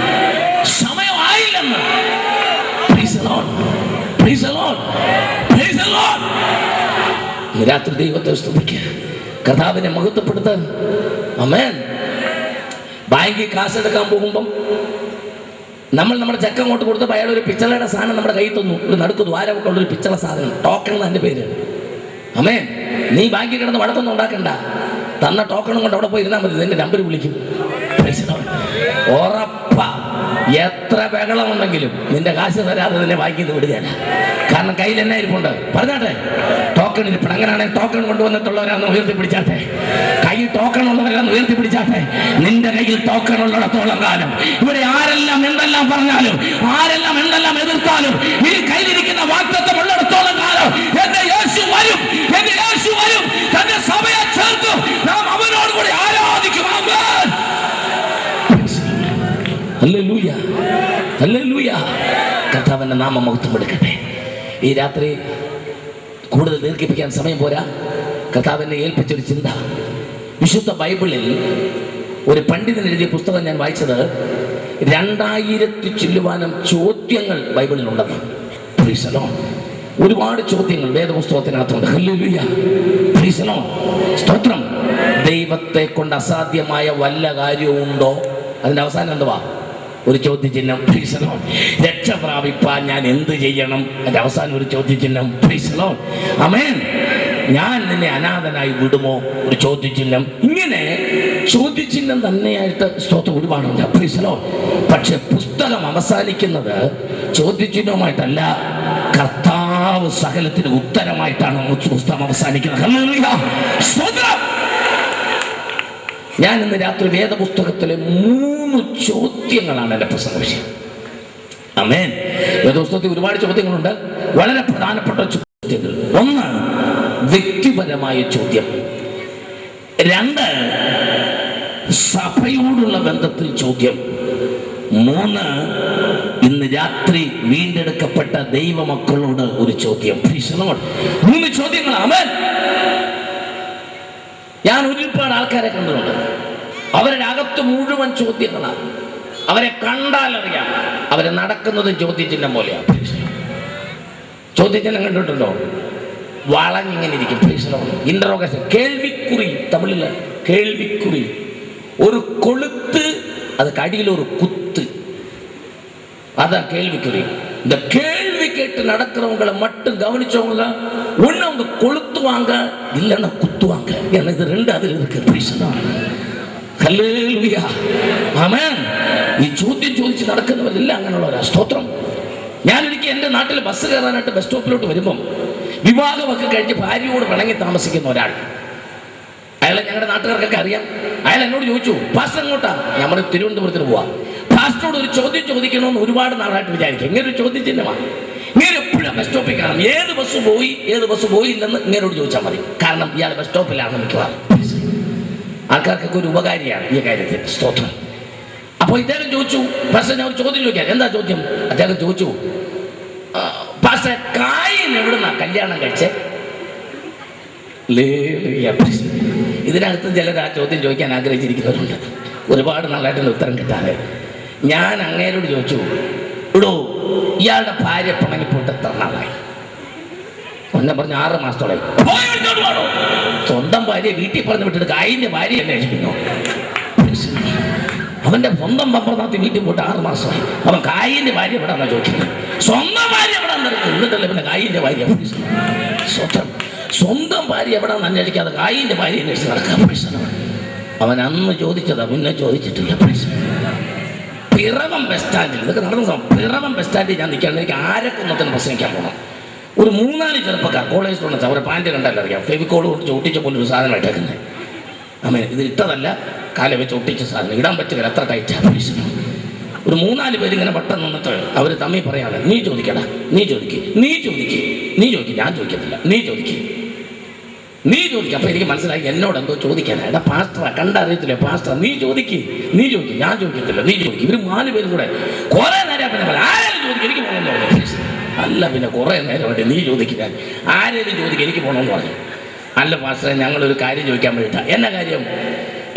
Praise the Lord. Praise the Lord. Praise the Lord. രാത്രി ദൈവത്തെ സ്തുതിക്കുക, കർത്താവിനെ മഹത്വപ്പെടുത്താൻ. ആമേൻ. ബാങ്കിൽ കാശെടുക്കാൻ പോകുമ്പം നമ്മൾ നമ്മുടെ ചെക്ക് അങ്ങോട്ട് കൊടുത്തപ്പോൾ അയാൾ ഒരു പിച്ചളയുടെ സാധനം നമ്മുടെ കയ്യിൽ തന്നു, ഒരു നടുക്ക് ദ്വാരമൊക്കെ ഉള്ളൊരു പിച്ചള സാധനം, ടോക്കൺ എന്ന് എൻ്റെ പേര്. അമ്മേ, നീ ബാങ്കിൽ കിടന്ന് വടക്കൊന്നും ഉണ്ടാക്കണ്ട, തന്ന ടോക്കണും കൊണ്ട് അവിടെ പോയി ഇരുന്നാൽ മതി, നിന്റെ നമ്പർ വിളിക്കും. ഉറപ്പാ, എത്ര ബഹളമുണ്ടെങ്കിലും നിന്റെ കാശ് തരാതെ നിന്നെ ബാങ്കിൽ വിടുകയല്ല. കാരണം കയ്യിൽ എന്നാ ഇരിപ്പുണ്ട് പറഞ്ഞാട്ടെ, ടോക്കൺ ഇരിപ്പുണ്ട്. അങ്ങനെയാണെങ്കിൽ ടോക്കൺ കൊണ്ടുവന്നിട്ടുള്ളവരാന്ന് ഉയർത്തിപ്പിടിച്ചാട്ടെ, കയ്യിൽ ടോക്കൺ ഉള്ളവരാന്ന് ഉയർത്തിപ്പിടിച്ചാട്ടെ. നിന്റെ കയ്യിൽ ടോക്കൺ ഉള്ളിടത്തോളം കാലം ഇവിടെ ആരെല്ലാം എന്തെല്ലാം പറഞ്ഞാലും, ആരെല്ലാം എന്തെല്ലാം എതിർത്താലും, ഈ കയ്യിലിരിക്കുന്ന വാഗ്ദത്തം ഉള്ളിടത്തോളം കാലം എന്റെ യേശു വരും, എന്റെ യേശു വരും, തന്റെ സഭയെ ചേർത്ത് നാം അവനോട് കൂടി ആരാധിക്കും. Hallelujah, hallelujah. കർത്താവിന്റെ നാമം മഹത്വം എടുക്കട്ടെ. ഈ രാത്രി കൂടുതൽ ദീർഘിപ്പിക്കാൻ സമയം പോരാ. കർത്താവിനെ ഏൽപ്പിച്ചൊരു ചിന്ത, വിശുദ്ധ ബൈബിളിൽ ഒരു പണ്ഡിതൻ എഴുതിയ പുസ്തകം ഞാൻ വായിച്ചത്, 2000 ചില്ലുവാനം ചോദ്യങ്ങൾ ബൈബിളിലുണ്ടെന്ന്. Price the Lord. ഒരുപാട് ചോദ്യങ്ങൾ വേദപുസ്തകത്തിനകത്തുണ്ട്. ഹല്ലേലൂയ, പ്രൈസ് ദി ലോർഡ്, സ്തോത്രം. ദൈവത്തെ കൊണ്ട് അസാധ്യമായ വല്ല കാര്യവും ഉണ്ടോ? അതിന്റെ അവസാനം എന്തുവാ? ഒരു ചോദ്യചിഹ്നം. Praise the Lord. രക്ഷ പ്രാപിപ്പാൻ ഞാൻ എന്ത് ചെയ്യണം? അതിന്റെ അവസാനം ഒരു ചോദ്യചിഹ്നം. Praise the lord. ആമേൻ. ഞാൻ നിന്നെ അനാഥനായി വിടുമോ? ഒരു ചോദ്യചിഹ്നം. ഇങ്ങനെ ചോദ്യചിഹ്നം തന്നെയായിട്ട് സ്തോത്രം ഒരുപാടുണ്ട്. Price the Lord. പക്ഷെ പുസ്തകം അവസാനിക്കുന്നത് ചോദ്യചിഹ്നവുമായിട്ടല്ല, കർത്താവ് സകലത്തിന് ഉത്തരമായിട്ടാണ് പുസ്തകം അവസാനിക്കുന്നത്. ഹല്ലേലൂയ, സ്തോത്രം. ഞാൻ ഇന്ന് രാത്രി വേദപുസ്തകത്തിലെ 3 ചോദ്യങ്ങളാണ് എൻ്റെ പ്രസംഗ വിഷയം. ആമേൻ. വേദപുസ്തകത്തിൽ ഒരുപാട് ചോദ്യങ്ങളുണ്ട്, വളരെ പ്രധാനപ്പെട്ട ചോദ്യങ്ങൾ. 1, വ്യക്തിപരമായ ചോദ്യം. 2, സഭയോടുള്ള ബന്ധത്തിൽ ചോദ്യം. 3, ഇന്ന് രാത്രി വീണ്ടെടുക്കപ്പെട്ട ദൈവമക്കളോട് ഒരു ചോദ്യം. 3 ചോദ്യങ്ങൾ. ആമേൻ. ഞാൻ ഒരുപാട് ആൾക്കാരെ കണ്ടിട്ടുണ്ട്, അവരുടെ അകത്ത് മുഴുവൻ ചോദ്യങ്ങളാണ്. അവരെ കണ്ടാലറിയാം അവരെ നടക്കുന്നത് ചോദ്യചിഹ്നം പോലെയാണ്. ചോദ്യചിഹ്നം കണ്ടിട്ടുണ്ടോ? വളഞ്ഞിങ്ങനെ ഇരിക്കും. ഇന്ററോഗേഷൻ, കേൾവിക്കുറി. തമിഴിൽ കേൾവിക്കുറി, ഒരു കൊളുത്ത്, അത് കടിയിൽ ഒരു കുത്ത്, அதான் கேள்விக்குறி. இந்த கேள்வி கேட்டு நடக்கிறவங்களை மட்டும் கவனிச்சவங்க ஒண்ணு அவங்க கொளுத்துவாங்க, இல்லைன்னா குத்துவாங்க. ஏன்னா இது 2 அதில் இருக்கு. ഹല്ലേലൂയ, ആമേൻ. ഈ ചോദ്യം ചോദിച്ച് നടക്കുന്നവരില്ല അങ്ങനെയുള്ളവരാ. സ്തോത്രം. ഞാനൊരിക്കൽ എൻ്റെ നാട്ടിൽ ബസ് കയറാനായിട്ട് ബസ് സ്റ്റോപ്പിലോട്ട് വരുമ്പം വിവാഹമൊക്കെ കഴിഞ്ഞ് ഭാര്യയോട് പിണങ്ങി താമസിക്കുന്ന ഒരാൾ, അയാളെ ഞങ്ങളുടെ നാട്ടുകാർക്കൊക്കെ അറിയാം. അയാൾ എന്നോട് ചോദിച്ചു, പാസ്റ്റർ എങ്ങോട്ടാ? നമ്മൾ തിരുവനന്തപുരത്തിന് പോവാ. പാസ്റ്ററോട് ഒരു ചോദ്യം ചോദിക്കണമെന്ന് ഒരുപാട് നാളായിട്ട് വിചാരിക്കും. ഇങ്ങനെ ഒരു ചോദ്യം ചിഹ്നമാണ്. ഇങ്ങനെ എപ്പോഴും ബസ് സ്റ്റോപ്പിൽ കാണാം, ഏത് ബസ് പോയി ഏത് ബസ് പോയില്ലെന്ന് ഇങ്ങനോട് ചോദിച്ചാൽ മതി. കാരണം ഇയാൾ ബസ് സ്റ്റോപ്പിലാണ് മിക്കവാറും. ആൾക്കാർക്കൊക്കെ ഒരു ഉപകാരിയാണ് ഈ കാര്യത്തിൽ. സ്തോത്രം. അപ്പോൾ ഇദ്ദേഹം ചോദിച്ചു, പാസ്റ്റർ ഞാൻ ഒരു ചോദ്യം ചോദിക്കാം. എന്താ ചോദ്യം? അദ്ദേഹം ചോദിച്ചു, പാസ്റ്റർ കായൻ എവിടുന്നാ കല്യാണം കഴിച്ചേ? ഇതിനകത്ത് ചിലർ ആ ചോദ്യം ചോദിക്കാൻ ആഗ്രഹിച്ചിരിക്കുന്നവരുണ്ട്, ഒരുപാട് നാളായിട്ടുള്ള ഉത്തരം കിട്ടാതെ. ഞാൻ അങ്ങേരോട് ചോദിച്ചു, ഇടോ ഇയാളുടെ ഭാര്യ പിണങ്ങി പോയിട്ട് എത്ര നാളായി? ഒന്നെ പറഞ്ഞ് 6 മാസത്തോളായി. സ്വന്തം ഭാര്യ വീട്ടിൽ പറഞ്ഞു വിട്ടിട്ട് കായിന്റെ ഭാര്യ എന്നെ അന്വേഷിക്കുന്നു. അവന്റെ സ്വന്തം പമ്പർനാഥ് വീട്ടിൽ പോയിട്ട് 6 മാസമായി. അവൻ കായിന്റെ ഭാര്യ എവിടെന്നാ ചോദിക്കുന്നത്? സ്വന്തം ഭാര്യ എവിടെന്ന് എന്നിട്ടല്ലേ പിന്നെ കായിന്റെ ഭാര്യ. സ്വന്തം ഭാര്യ എവിടെന്ന് അന്വേഷിക്കാതെ കായിന്റെ ഭാര്യ അന്വേഷിച്ച് നടക്കാൻ. അവൻ അന്ന് ചോദിച്ചതാ, പിന്നെ ചോദിച്ചിട്ടില്ല. പിറവം ബസ് സ്റ്റാൻഡിൽ ഇതൊക്കെ നടന്ന പിറവം ബസ് സ്റ്റാൻഡിൽ ഞാൻ നിൽക്കുകയാണ്. എനിക്ക് ആരൊക്കൊന്നത്തിന് പ്രസംഗിക്കാൻ പോകണം. ഒരു 3-4 ചെറുപ്പക്കാർ കോളേജ് സ്റ്റുഡൻസ്, അവരുടെ പാൻറ്റ് കണ്ടല്ലോ അറിയാം, ഫെവിക്കോൾ കൊണ്ട് ഒട്ടിച്ച പോലെ ഒരു സാധനം ഇട്ടേക്കുന്നത്. അമ്മേ, ഇത് ഇട്ടതല്ല, കാല വെച്ച് ഒട്ടിച്ച സാധനം, ഇടാൻ പറ്റില്ല, അത്ര ടൈറ്റാണ്. ഒരു 3-4 പേര് ഇങ്ങനെ പെട്ടെന്ന് നിന്നിട്ട് അവർ തമ്മിൽ പറയാണ്, നീ ചോദിക്കടാ, നീ ചോദിക്കും, നീ ചോദിക്കും, നീ ചോദിക്കും, ഞാൻ ചോദിക്കത്തില്ല, നീ ചോദിക്കും, നീ ചോദിക്കും. അപ്പൊ എനിക്ക് മനസ്സിലായി എന്നോട് എന്തോ ചോദിക്കാനാ. എടാ പാസ്റ്ററാ, കണ്ടറിയത്തില്ലേ പാസ്റ്റർ, നീ ചോദിക്കും, നീ ചോദിക്കും, ഞാൻ ചോദിക്കത്തില്ല, നീ ചോദിക്കും. ഇവർ 4 പേരും കൂടെ കുറെ നേരം പിന്നെ ആരെങ്കിലും ചോദിക്കും, എനിക്ക് പോകണമെന്ന് പറഞ്ഞു. അല്ല, പിന്നെ കുറെ നേരം നീ ചോദിക്കാൻ, ആരെങ്കിലും ചോദിക്കും, എനിക്ക് പോകണമെന്ന് പറഞ്ഞു. അല്ല പാസ്റ്ററെ, ഞങ്ങളൊരു കാര്യം ചോദിക്കാൻ വേണ്ടിയിട്ടാ. എന്നാ കാര്യം?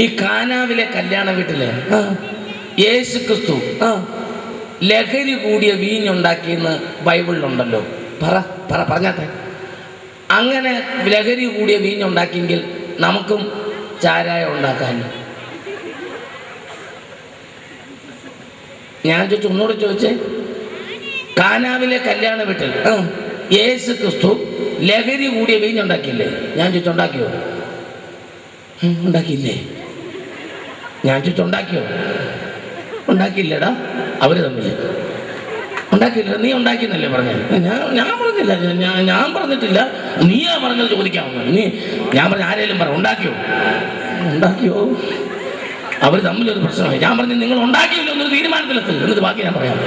ഈ കാനാവിലെ കല്യാണ വീട്ടിലെ യേശു ക്രിസ്തു ലഹരി കൂടിയ വീഞ്ഞുണ്ടാക്കിയെന്ന് ബൈബിളിലുണ്ടല്ലോ. പറഞ്ഞാട്ടെ. അങ്ങനെ ലഹരി കൂടിയ വീഞ്ഞുണ്ടാക്കിയെങ്കിൽ നമുക്കും ചാരായം ഉണ്ടാക്കാമല്ലോ. ഞാൻ ചോദിച്ചു, ഒന്നുകൂടെ ചോദിച്ചേ. കാനാവിലെ കല്യാണ വീട്ടിൽ യേശു ക്രിസ്തു ലഹരി കൂടിയ വീഞ്ഞുണ്ടാക്കിയില്ലേ? ഞാൻ ചോദിച്ചു, ഉണ്ടാക്കിയോ? ഉണ്ടാക്കിയില്ലേ? ഞാൻ ചോദിച്ചു, ഉണ്ടാക്കിയോ? ഉണ്ടാക്കിയില്ലടാ. അവര് തമ്മിൽ ഉണ്ടാക്കിയില്ല. നീ ഉണ്ടാക്കിയെന്നല്ലേ പറഞ്ഞത്? ഞാൻ പറഞ്ഞില്ല. ഞാൻ പറഞ്ഞിട്ടില്ല. നീയാ പറഞ്ഞത് ചോദിക്കാമെന്ന്. ഞാൻ പറഞ്ഞ ആരെങ്കിലും പറ, ഉണ്ടാക്കിയോ? അവർ തമ്മിലൊരു പ്രശ്നമായി. ഞാൻ പറഞ്ഞു, നിങ്ങൾ ഉണ്ടാക്കിയില്ല എന്നൊരു തീരുമാനത്തിലെത്തും. എന്നിട്ട് ബാക്കി ഞാൻ പറയാം.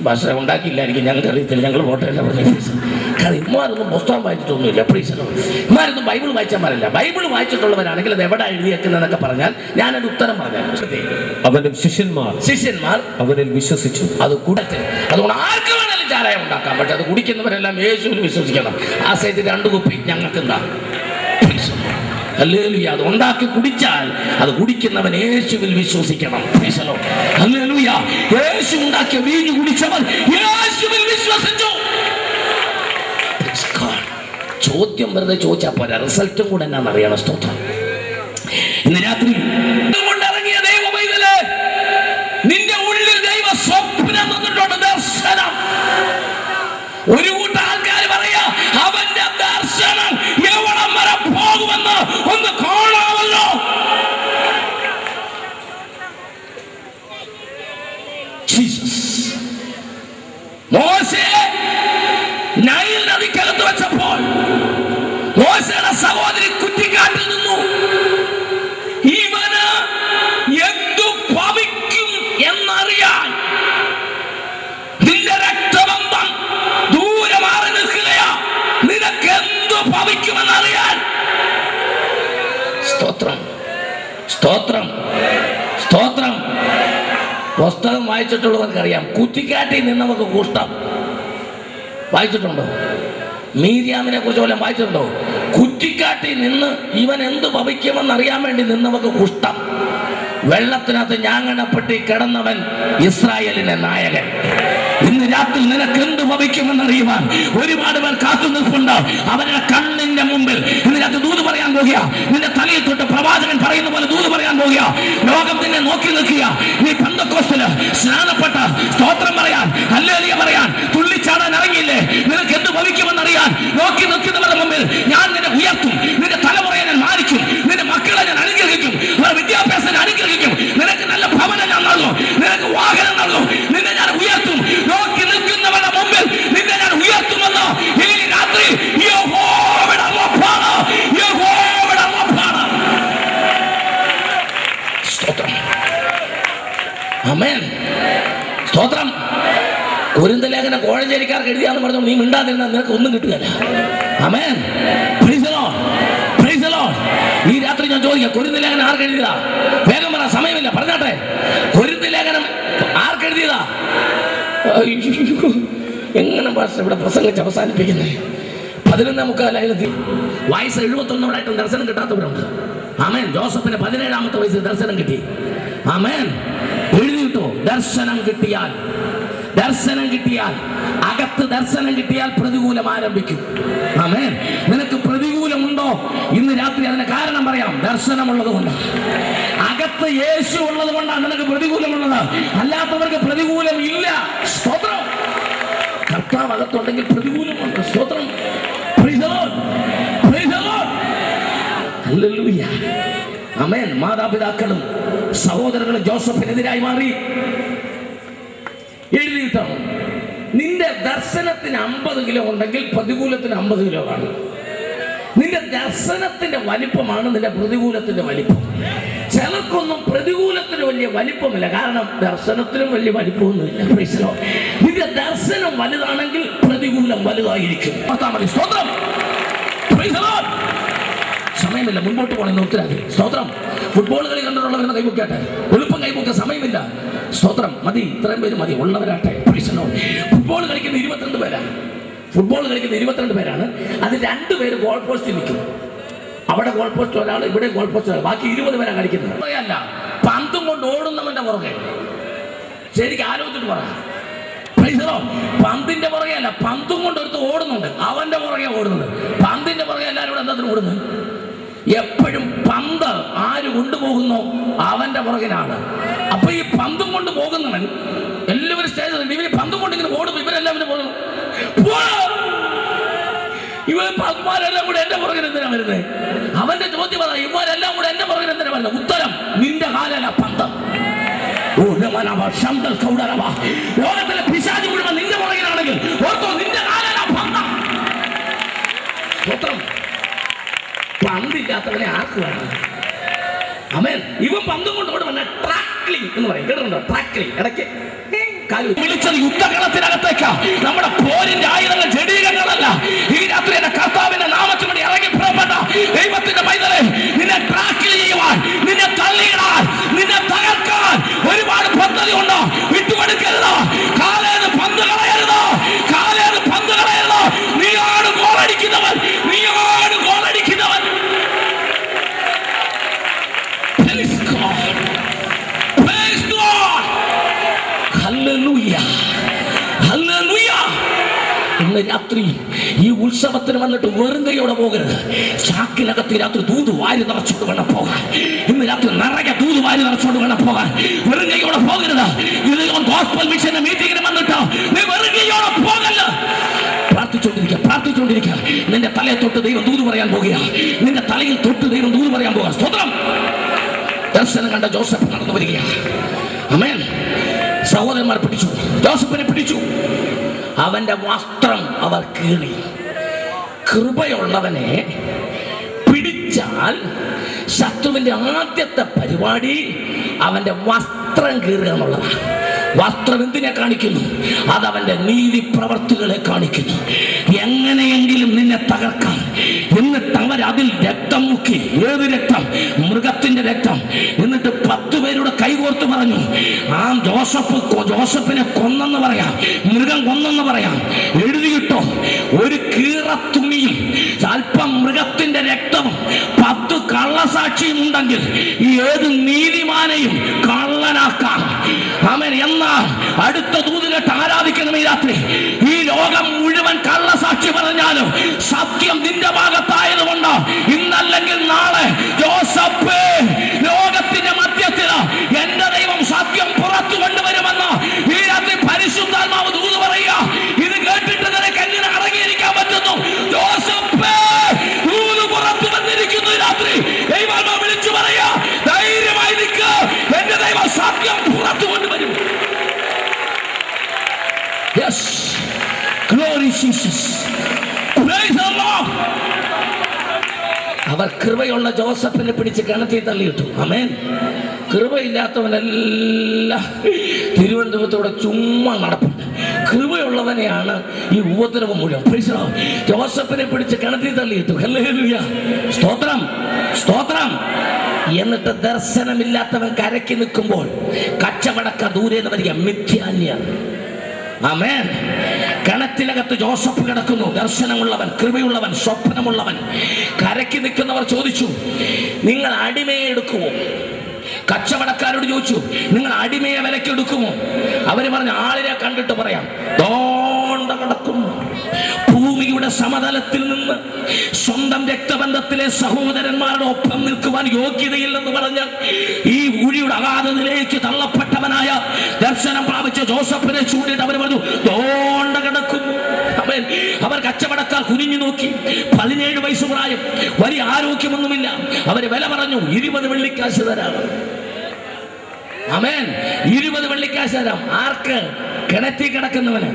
ഭാഷ ഉണ്ടാക്കിയില്ലായിരിക്കും, ഞങ്ങൾക്ക് അറിയത്തില്ല, ഞങ്ങൾ പോട്ടെയല്ല പറഞ്ഞു. കാരണം ഇമാരൊന്നും പുസ്തകം വായിച്ചിട്ടൊന്നുമില്ല. പ്രീസനോ ഇമാരൊന്നും ബൈബിൾ വായിച്ചമാരല്ല. ബൈബിൾ വായിച്ചിട്ടുള്ളവരാണെങ്കിൽ അത് എവിടെ എഴുതിയേക്കുന്നതെന്നൊക്കെ പറഞ്ഞാൽ ഞാനൊരു ഉത്തരം പറഞ്ഞു. അവന്റെ ശിഷ്യന്മാർ അവനിൽ വിശ്വസിച്ചു. അത് കൂടട്ടെ. അതുകൊണ്ട് ആർക്ക് വേണമെങ്കിലും ചാരായം ഉണ്ടാക്കാം. പക്ഷെ അത് കുടിക്കുന്നവരെല്ലാം യേശുവിൽ വിശ്വസിക്കണം. ആ സൈഡിൽ 2 കുപ്പി ഞങ്ങൾക്ക് എന്താ? ഹല്ലേലൂയ. അത് ഉണ്ടാക്കി കുടിച്ചാൽ അത് കുടിക്കുന്നവൻ യേശുവിൽ വിശ്വസിക്കണം. ഹല്ലേലൂയ. യേശു ഉണ്ടാക്കിയ വീഞ്ഞു കുടിച്ചവൻ യേശുവിൽ വിശ്വസിച്ചു. ചോദ്യം വെറുതെ ചോദിച്ചാൽ പോരാ, റിസൾട്ടും കൂടെ എന്നാന്ന് അറിയണം. സ്തോത്രം. ഇന്ന് രാത്രി കൊണ്ടിറങ്ങിയ ദൈവ പൈതലേ, നിന്റെ ഉള്ളിൽ ദൈവ സ്വപ്നം വന്നിട്ടുണ്ട്, ദർശനം. ഒരു കൂട്ടം ആൾക്കാർ പറയാ, അവന്റെ ദർശനം എവിടം വരെ പോകുമെന്ന് ഒന്ന് കാണാമല്ലോ. മോശയെ നൈൽ നദിക്കകത്ത് വെച്ചപ്പോൾ മോശയുടെ സഹോദരി കുറ്റിക്കാട്ടിൽ നിന്നു. ഇവന് എന്തു ഭവിക്കും എന്നറിയാൻ നിന്റെ രക്തബന്ധം ദൂരെ മാറി നിൽക്കുകയാ. നിനക്ക് എന്തു ഭവിക്കുമെന്നറിയാൻ. സ്തോത്രം, സ്തോത്രം, സ്തോത്രം. പുസ്തകം വായിച്ചിട്ടുള്ളവർക്കറിയാം, കുറ്റിക്കാട്ടിൽ നിന്നവർക്ക് കുഷ്ഠം. വായിച്ചിട്ടുണ്ടോ? മീരിയാമിനെ കുറിച്ച് വല്ലതും വായിച്ചിട്ടുണ്ടോ? കുറ്റിക്കാട്ടിൽ നിന്ന് ഇവൻ എന്ത് ഭവിക്കുമെന്ന് അറിയാൻ വേണ്ടി നിന്നവർക്ക് കുഷ്ഠം. വെള്ളത്തിനകത്ത് ഞാങ്ങണപ്പെട്ടി കിടന്നവൻ ഇസ്രായേലിന്റെ നായകൻ. ഇന്ന് രാത്രി നിനക്ക് എന്ത് ഭവിക്കുമെന്നറിയുവാൻ ഒരുപാട് പേർ കാത്തു നിൽപ്പുണ്ട്. അവരുടെ കണ്ണിന്റെ മുമ്പിൽ ഇന്ന് രാത്രി ദൂത് പറയാൻ പോകുക. നിന്റെ തലയിൽ തൊട്ട് പ്രവാചകൻ പറയുന്ന പോലെ ദൂത് പറയാൻ പോകുക. ലോകം നിന്നെ നോക്കി നിൽക്കുക. നീ പെന്തക്കോസ്തില് സ്നാനപ്പെട്ട സ്തോത്രം പറയാൻ, ഹല്ലേലൂയ പറയാൻ, തുള്ളിച്ചാടാൻ ഇറങ്ങിയില്ലേ? നിനക്ക് എന്ത് ഭവിക്കുമെന്നറിയാൻ നോക്കി നിൽക്കുന്നവരുടെ മുമ്പിൽ ഞാൻ നിന്നെ ഉയർത്തും. നിന്റെ തലമുറയെ ഞാൻ മാനിക്കും. നിന്റെ മക്കളെ ഞാൻ അനുഗ്രഹിക്കും. വിദ്യാഭ്യാസം അനുഗ്രഹിക്കും. നിനക്ക് നല്ല ഭവനം ഞാൻ നൽകും. നിനക്ക് വാഹനം നൽകും. നിന്നെ ഞാൻ ഉയർത്തും. നോക്കി നിൽക്കുന്നവരുടെ മുമ്പിൽ നിന്നെ ഞാൻ ഉയർത്തുമെന്ന് ഈ രാത്രി യഹോവയുടെ ഉറപ്പാണ്. യഹോവയുടെ ഉറപ്പാണ്. സ്തോത്രം. ആമേൻ. സ്തോത്രം. കൊരിന്ത ലേഖനം കോഴഞ്ചേരിക്കാർക്ക് എഴുതിയാന്ന് പറഞ്ഞു നീ മിണ്ടാതിരുന്നാൽ നിനക്ക് ഒന്നും കിട്ടുകയില്ല. ആമേൻ. Praise the lord. Praise the lord. ഈ രാത്രി ഞാൻ ചോദിക്കാം, കൊരിന്ത ലേഖനം ആർക്ക് എഴുതിയതാ? വേഗം പറ, സമയമില്ല, പറഞ്ഞാട്ടെ. കൊരിന്ത ലേഖനം ആർക്ക് എഴുതിയതാ? എങ്ങനെ ഭാഷ ഇവിടെ പ്രസംഗിച്ച് അവസാനിപ്പിക്കുന്നത്? 11:45 വയസ്സ് 71 ദർശനം കിട്ടാത്തവരുണ്ട്. ആമേൻ. ജോസഫിന് 17-ാമത്തെ വയസ്സിൽ ദർശനം കിട്ടി. ആമേൻ. എഴുതിയിട്ടോ, ദർശനം കിട്ടിയാൽ അകത്ത് ദർശനം കിട്ടിയാൽ പ്രതികൂലം ആരംഭിക്കും. ആമേൻ. നിനക്ക് പ്രതികൂലമുണ്ടോ? ഇന്ന് രാത്രി അതിന് കാരണം പറയാം. ദർശനമുള്ളത് കൊണ്ട്, അകത്ത് യേശു ഉള്ളത് കൊണ്ടാണ് നിനക്ക് പ്രതികൂലമുള്ളത്. അല്ലാത്തവർക്ക് പ്രതികൂലം ഇല്ല. സ്തോത്രം. കർത്താവ് അകത്തുണ്ടെങ്കിൽ പ്രതികൂലമുണ്ട്. സ്തോത്രം. Praise the lord. Praise the lord. ഹല്ലേലൂയ. ആമേൻ. മാതാപിതാക്കളും സഹോദരങ്ങളും ജോസഫിനെതിരായി മാറി. എഴുതിയിട്ടാണ് നിന്റെ ദർശനത്തിന് 50 കിലോ ഉണ്ടെങ്കിൽ പ്രതികൂലത്തിന് 50 കിലോ കാണും. നിന്റെ ദർശനത്തിന്റെ വലിപ്പമാണ് നിന്റെ പ്രതികൂലത്തിന്റെ വലിപ്പം. ചിലർക്കൊന്നും പ്രതികൂലത്തിന് വലിയ വലിപ്പമില്ല, കാരണം ദർശനത്തിനും വലിയ വലിപ്പമൊന്നുമില്ല. Price the Lord. നിന്റെ ദർശനം വലുതാണെങ്കിൽ പ്രതികൂലം വലുതായിരിക്കും. സ്തോത്രം. Praise the Lord. സമയമില്ല, മുൻപോട്ട് പോകണമെന്ന് ഉത്തരവാദി. സ്തോത്രം. ഫുട്ബോൾ കളി കണ്ടിട്ടുള്ളവരെന്ന് കൈമുക്കാട്ടെ. എളുപ്പം കൈമുക്കാൻ സമയമില്ല. സ്തോത്രം. മതി, ഇത്രയും പേര് മതി, ഉള്ളവരാട്ടെ. ഫുട്ബോൾ കളിക്കുന്ന 22 പേരാണ്. ഫുട്ബോൾ കളിക്കുന്ന 22 പേരാണ്. അത് 2 പേര് ഗോൾ പോസ്റ്റിൽ നിൽക്കും. അവിടെ ഗോൾ പോസ്റ്റ് ഒരാൾ, ഇവിടെ ഗോൾ പോസ്റ്റ് ഒരാൾ, ബാക്കി 20 പേരാണ് കളിക്കുന്നത്. അല്ല, പന്തും കൊണ്ട് ഓടുന്നവന്റെ പുറകെ. ശരിക്കും ആലോചിച്ചിട്ട് പറ. പന്തിന്റെ പുറകെ അല്ല, പന്തും കൊണ്ട് ഒരുത്ത് ഓടുന്നുണ്ട്, അവന്റെ പുറകെ ഓടുന്നത്. പന്തിന്റെ പുറകെ എല്ലാവരും കൂടെ എന്താ ഓടുന്നത്? എപ്പോഴും പന്ത് ആര് കൊണ്ടുപോകുന്നോ അവന്റെ പുറകിനാണ്. അപ്പൊ ഈ പന്തും കൊണ്ട് പോകുന്നവൻ എല്ലാവരും സ്റ്റേജിൽ ഇവര് പന്തും കൊണ്ട് ഇങ്ങനെ ഓടും, ഇവരെല്ലാവരും പോകുന്നു. ഇവന്മാരെല്ലാം കൂടെ എന്റെ പുറകിൽ എന്തിനാ വരുന്നത്? അവന്റെ ചോദ്യം അതാ, ഇവന്മാരെല്ലാം കൂടെ എന്റെ പുറകിൽ എന്തിനാ വരുന്നത്? ഉത്തരം, നിന്റെ കാലല്ല പന്തം. ലോകത്തിലെ പിശാച് മുഴുവൻ നിന്റെ പുറകിലാണെങ്കിൽ ഓർത്തോ, നിന്റെ കാലല്ല പന്തം. പന്തില്ലാത്തവനെ ആർക്ക് വേണം? ആമേൻ. ഇവൻ പന്തും കൊണ്ട് ഓടുവന്ന ട്രാക്ലിംഗ് എന്ന് പറയും, കേട്ടിട്ടുണ്ടോ? ട്രാക്ലിംഗ്. ഇടയ്ക്ക് വിളിച്ചത് യുദ്ധകളത്തിനകത്തേക്കാ. നമ്മുടെ പോരിന്റെ ആയുധങ്ങൾ ജഡീകങ്ങളല്ല. ഈ രാത്രി എന്റെ കർത്താവിന്റെ നാമത്തിന് വേണ്ടി ഇറങ്ങി പുറപ്പെട്ട ദൈവത്തിന്റെ പൈതലെ, നിന്നെ ട്രാക്കിൽ ചെയ്യുവാൻ, നിന്നെ തള്ളിയിടാൻ, നിന്നെ തകർക്കാൻ ഒരുപാട് പദ്ധതി ഉണ്ടോ. വിട്ടുകൊടുക്കരുത്. കാലേന്ന് പന്ത് കളയരുത്, കാലേന്ന് പന്ത് കളയരുത്. നീയാണ് ഗോളടിക്കുന്നവൻ, നീയാണ് ഗോളടിക്കുന്നവൻ. ഇന്ന് രാത്രി ഈ ഉത്സവത്തിന് വന്നിട്ട് വെറും കൈയോടെ പോകരുത്. ചാക്കിനകത്ത് രാത്രി ദൂത് വാരി നിറച്ചോണ്ട് വേണം പോകാൻ. ഇന്ന് രാത്രി നിറയെ ദൂത് വാരി നിറച്ചോണ്ട് വേണം പോകാൻ. വെറും കൈയോടെ പോകരുത്. ഇത് ഗോസ്പൽ മിഷന്റെ മീറ്റിംഗിന് വന്നിട്ട് നീ വെറും കൈയോടെ പോകല്ല. പ്രാർത്ഥിച്ചുകൊണ്ടിരിക്കുക. നിന്റെ തലയെ തൊട്ട് ദൈവം ദൂത് പറയാൻ പോകുക. നിന്റെ തലയിൽ തൊട്ട് ദൈവം ദൂത് പറയാൻ പോകുക. സ്തോത്രം. ദർശനം കണ്ട ജോസഫ് നടന്നു വരികയാണ്. ആമേൻ. സഹോദരന്മാർ പിടിച്ചു, ജോസഫിനെ പിടിച്ചു. അവന്റെ വസ്ത്രം അവർ കീറി. കൃപയുള്ളവനെ പിടിച്ചാൽ ശത്രുവിന്റെ ആദ്യത്തെ പരിപാടി അവന്റെ വസ്ത്രം കീറുക എന്നുള്ളതാണ്. വസ്ത്രം എന്തിനെ കാണിക്കുന്നു? അതവന്റെ നീതി പ്രവർത്തികളെ കാണിക്കുന്നു. എങ്ങനെയെങ്കിലും നിന്നെ തകർക്കാൻ. എന്നിട്ട് അവർ അതിൽ രക്തം മുക്കി. ഏത് രക്തം? മൃഗത്തിന്റെ രക്തം. എന്നിട്ട് 10 പേരുടെ കൈകോർത്ത് പറഞ്ഞു, ആ ജോസഫിനെ കൊന്നെന്ന് പറയാം, മൃഗം കൊന്നെന്ന് പറയാം. എഴുതിയിട്ടോ, ഒരു കീറത്തുണിയും അല്പം മൃഗത്തിന്റെ രക്തവും 10 കള്ളസാക്ഷിയും ഉണ്ടെങ്കിൽ ഏത് നീതിമാനെയും കള്ളനാക്കാം. ആമേൻ. എന്നാൽ അടുത്ത ദൂത് കേട്ട് ആരാധിക്കണം. ഈ രാത്രി ഈ ലോകം മുഴുവൻ കള്ളസാക്ഷി പറഞ്ഞാലും സത്യം നിന്റെ ഭാഗത്തായതുകൊണ്ട് ഇന്നല്ലെങ്കിൽ നാളെ ജോസഫ് ലോകത്തിന്റെ മധ്യത്തിൽ എന്റെ ദൈവം സത്യം പുറത്തു കൊണ്ടുവരുമെന്ന് ഈ രാത്രി പരിശുദ്ധാത്മാവ് ദൂത് പറയുക. ഇത് കേട്ടിട്ട് നിനക്ക് എങ്ങനെ അടങ്ങിയിരിക്കാൻ പറ്റുന്നു? ജോസഫ് ദൂത് പുറത്തു വന്നിരിക്കുന്നു. ഈ രാത്രി ദൈവാത്മാവ് വിളിച്ചു പറയുക, ധൈര്യമായി നിൽക്കുക, എന്റെ ദൈവം സത്യം പുറത്തു കൊണ്ടുവരും. Yes, glory Jesus, praise the Lord. അവർ കൃപയുള്ള ജോസഫിനെ പിടിച്ച് കിണറ്റിൽ തള്ളിയിട്ടു. ആമേൻ. കൃപയില്ലാത്തവനെല്ലാം തിരുവനന്തപുരത്തോടെ ചുമ്മാ നടപ്പുണ്ട്. കൃപയുള്ളവനെയാണ് ഈ ഉപദ്രവം മുഴുവൻ. ജോസഫിനെ പിടിച്ച് കിണറ്റിൽ തള്ളിയിട്ടു. ഹല്ലേലൂയ, സ്തോത്രം, സ്തോത്രം. എന്നിട്ട് ദർശനമില്ലാത്തവൻ കരയ്ക്ക് നിൽക്കുമ്പോൾ കച്ചവടക്ക ദൂരെ നിന്ന് വരിക, മിഥ്യാന്യർ. ആമേൻ. കിണറ്റിനകത്ത് ജോസഫ് കിടക്കുന്നു. ദർശനമുള്ളവൻ, കൃപയുള്ളവൻ, സ്വപ്നമുള്ളവൻ. കരയ്ക്ക് നിൽക്കുന്നവർ ചോദിച്ചു, നിങ്ങൾ അടിമയെ എടുക്കുമോ? കച്ചവടക്കാരോട് ചോദിച്ചു, നിങ്ങൾ അടിമയെ വിലക്ക് എടുക്കുമോ? അവര് പറഞ്ഞു, ആളിനെ കണ്ടിട്ട് പറയാം. തോണ്ട കിടക്കുന്നു. ഭൂമിയുടെ സമതലത്തിൽ നിന്ന് സ്വന്തം രക്തബന്ധത്തിലെ സഹോദരന്മാരുടെ ഒപ്പം നിൽക്കുവാൻ യോഗ്യതയില്ലെന്ന് പറഞ്ഞ് ഈ ഊഴിയുടെ അഗാധതയിലേക്ക് തള്ളപ്പെട്ടവനായ ദർശനം പ്രാപിച്ച ജോസഫിനെ ചൂണ്ടിയിട്ട് അവർ പറഞ്ഞു, തോണ്ട കിടക്കുന്നു. അവർ കച്ചവടക്കാർ കുനിഞ്ഞു നോക്കി. 17 വയസ്സ് പ്രായം, വലിയ ആരോഗ്യമൊന്നുമില്ല. അവര് വില പറഞ്ഞു, 20 വെള്ളിക്കാശ് തരാം. ആമേൻ. 20 വെള്ളിക്കാശ് തരാം. ആർക്ക്? കിണറ്റി കിടക്കുന്നവന്.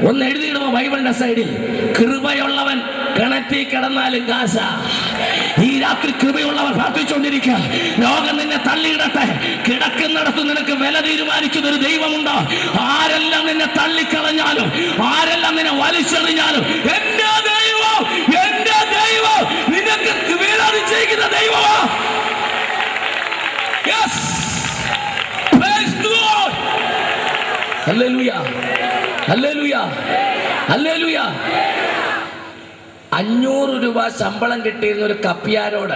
ഒന്ന് എഴുതിയിടുമോ ബൈബിളിന്റെ സൈഡിൽ? കൃപയുള്ളവൻ കിണറ്റി കിടന്നാലും കാശ. ഈ രാത്രി കൃപയുള്ളവർ പ്രാർത്ഥിച്ചുകൊണ്ടിരിക്കുക. ലോകം നിന്നെ തള്ളിയിടട്ടെ. കിടക്കുന്നിടത്ത് നിനക്ക് വില തീരുമാനിക്കുന്ന ഒരു ദൈവമുണ്ട്. ആരെല്ലാം നിന്നെ തള്ളിക്കളഞ്ഞാലും, ആരെല്ലാം നിന്നെ വലിച്ചെറിഞ്ഞാലും, എന്റെ ദൈവം, എന്റെ ദൈവം നിനക്ക് വില നിശ്ചയിക്കുന്ന ദൈവമാ. Yes, praise the lord. ഹല്ലേലൂയ, ഹല്ലേലൂയ, ഹല്ലേലൂയ. 500 രൂപ ശമ്പളം കിട്ടിയിരുന്ന ഒരു കപ്പ്യാരോട്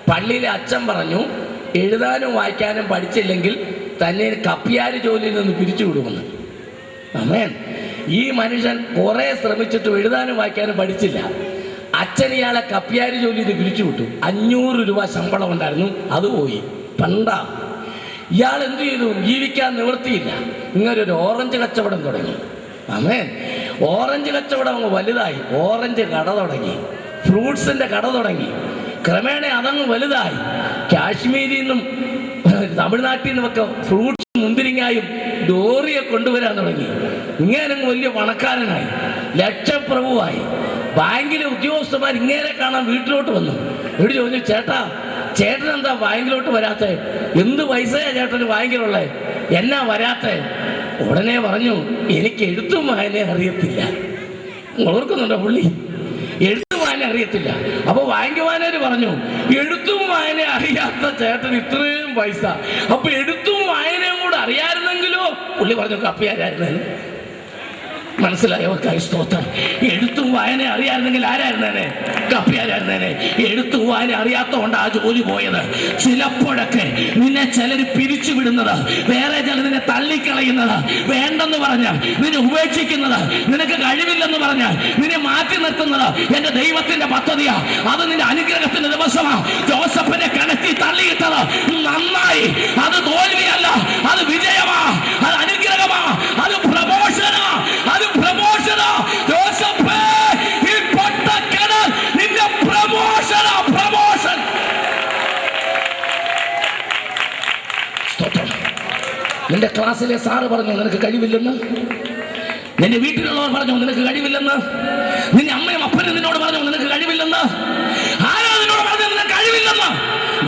പള്ളിയിലെ അച്ഛൻ പറഞ്ഞു, എഴുതാനും വായിക്കാനും പഠിച്ചില്ലെങ്കിൽ തന്നെ കപ്പ്യാര് ജോലിയിൽ നിന്ന് പിരിച്ചു വിടുമെന്ന്. ആമേൻ. ഈ മനുഷ്യൻ കുറെ ശ്രമിച്ചിട്ടും എഴുതാനും വായിക്കാനും പഠിച്ചില്ല. അച്ഛൻ ഇയാളെ കപ്പ്യാരി ജോലിയിൽ പിരിച്ചു വിട്ടു. 500 രൂപ ശമ്പളം ഉണ്ടായിരുന്നു, അത് പോയി. പണ്ടാ ഇയാൾ എന്ത് ചെയ്തു? ജീവിക്കാൻ നിവൃത്തിയില്ല. ഇങ്ങനൊരു ഓറഞ്ച് കച്ചവടം തുടങ്ങി. ആമേൻ. ഓറഞ്ച് കച്ചവടം അങ്ങ് വലുതായി. ഓറഞ്ച് കട തുടങ്ങി, ഫ്രൂട്ട്സിന്റെ കട തുടങ്ങി. ക്രമേണ അതങ്ങ് വലുതായി. കാശ്മീരിൽ നിന്നും തമിഴ്നാട്ടിൽ നിന്നുമൊക്കെ ഫ്രൂട്ട്സ് മുന്തിരിങ്ങായും ലോറിയെ കൊണ്ടുവരാൻ തുടങ്ങി. ഇങ്ങനെ വലിയ പണക്കാരനായി, ലക്ഷപ്രഭുവായി. ബാങ്കിലെ ഉദ്യോഗസ്ഥന്മാർ ഇങ്ങനെ കാണാൻ വീട്ടിലോട്ട് വന്നു. ഇവിടെ ചോദിച്ചു, ചേട്ടൻ എന്താ ബാങ്കിലോട്ട് വരാത്തെ? എന്ത് പൈസയാ ചേട്ടന് ബാങ്കിലുള്ളേ? എന്നാ വരാത്തെ? ഉടനെ പറഞ്ഞു, എനിക്ക് എഴുത്തും വായന അറിയത്തില്ല. ഓർക്കുന്നുണ്ടോ പുള്ളി? എഴുത്തും വായന അറിയത്തില്ല. അപ്പൊ ബാങ്ക് മാനേജർ പറഞ്ഞു, എഴുത്തും വായന അറിയാത്ത ചേട്ടൻ ഇത്രയും പൈസ, അപ്പൊ എഴുത്തും വായനയും കൂടെ അറിയാമായിരുന്നെങ്കിലോ? പുള്ളി പറഞ്ഞു, കപ്പിയാരായിരുന്നേന്. മനസ്സിലായോ? സ്തോത്രം. എഴുത്തും വായന അറിയാമായിരുന്നെങ്കിൽ ആരായിരുന്നേനെ? കപ്പിയാരായിരുന്നേനെ. എഴുത്തും വായന അറിയാത്തതുകൊണ്ട് ആ ജോലി പോയത്. ചിലപ്പോഴൊക്കെ നിന്നെ ചിലർ പിരിച്ചുവിടുന്നത്, വേറെ ചിലർ നിന്നെ തള്ളിക്കളയുന്നത്, വേണ്ടെന്ന് പറഞ്ഞാൽ നിന്നെ ഉപേക്ഷിക്കുന്നത്, നിനക്ക് കഴിവില്ലെന്ന് പറഞ്ഞാൽ നിന്നെ മാറ്റി നിർത്തുന്നത് എന്റെ ദൈവത്തിന്റെ പദ്ധതിയാ. അത് നിന്റെ അനുഗ്രഹത്തിന്റെ ദിവസമാ. ജോസഫിനെ കിണറ്റി തള്ളിയിട്ടത് നന്നായി. അത് തോൽവിയല്ല, അത് വിജയമാ, അത് അനുഗ്രഹമാ, അത് പ്രമോഷനാ, അത് പ്രമോഷനാ. ജോസഫ്, ഈ പൊട്ടക്കിണർ നിന്റെ പ്രമോഷനാ, പ്രമോഷൻ. നിന്റെ ക്ലാസ്സിലെ സാറ് പറഞ്ഞു നിനക്ക് കഴിവില്ലെന്ന്. നിന്റെ വീട്ടിലുള്ളവർ പറഞ്ഞു നിനക്ക് കഴിവില്ലെന്ന്. നിന്റെ അമ്മയും അപ്പനും നിന്നോട് പറഞ്ഞു നിനക്ക് കഴിവില്ലെന്ന്. ആരാ നിന്നോട് പറഞ്ഞു നിനക്ക് കഴിവില്ലെന്ന്?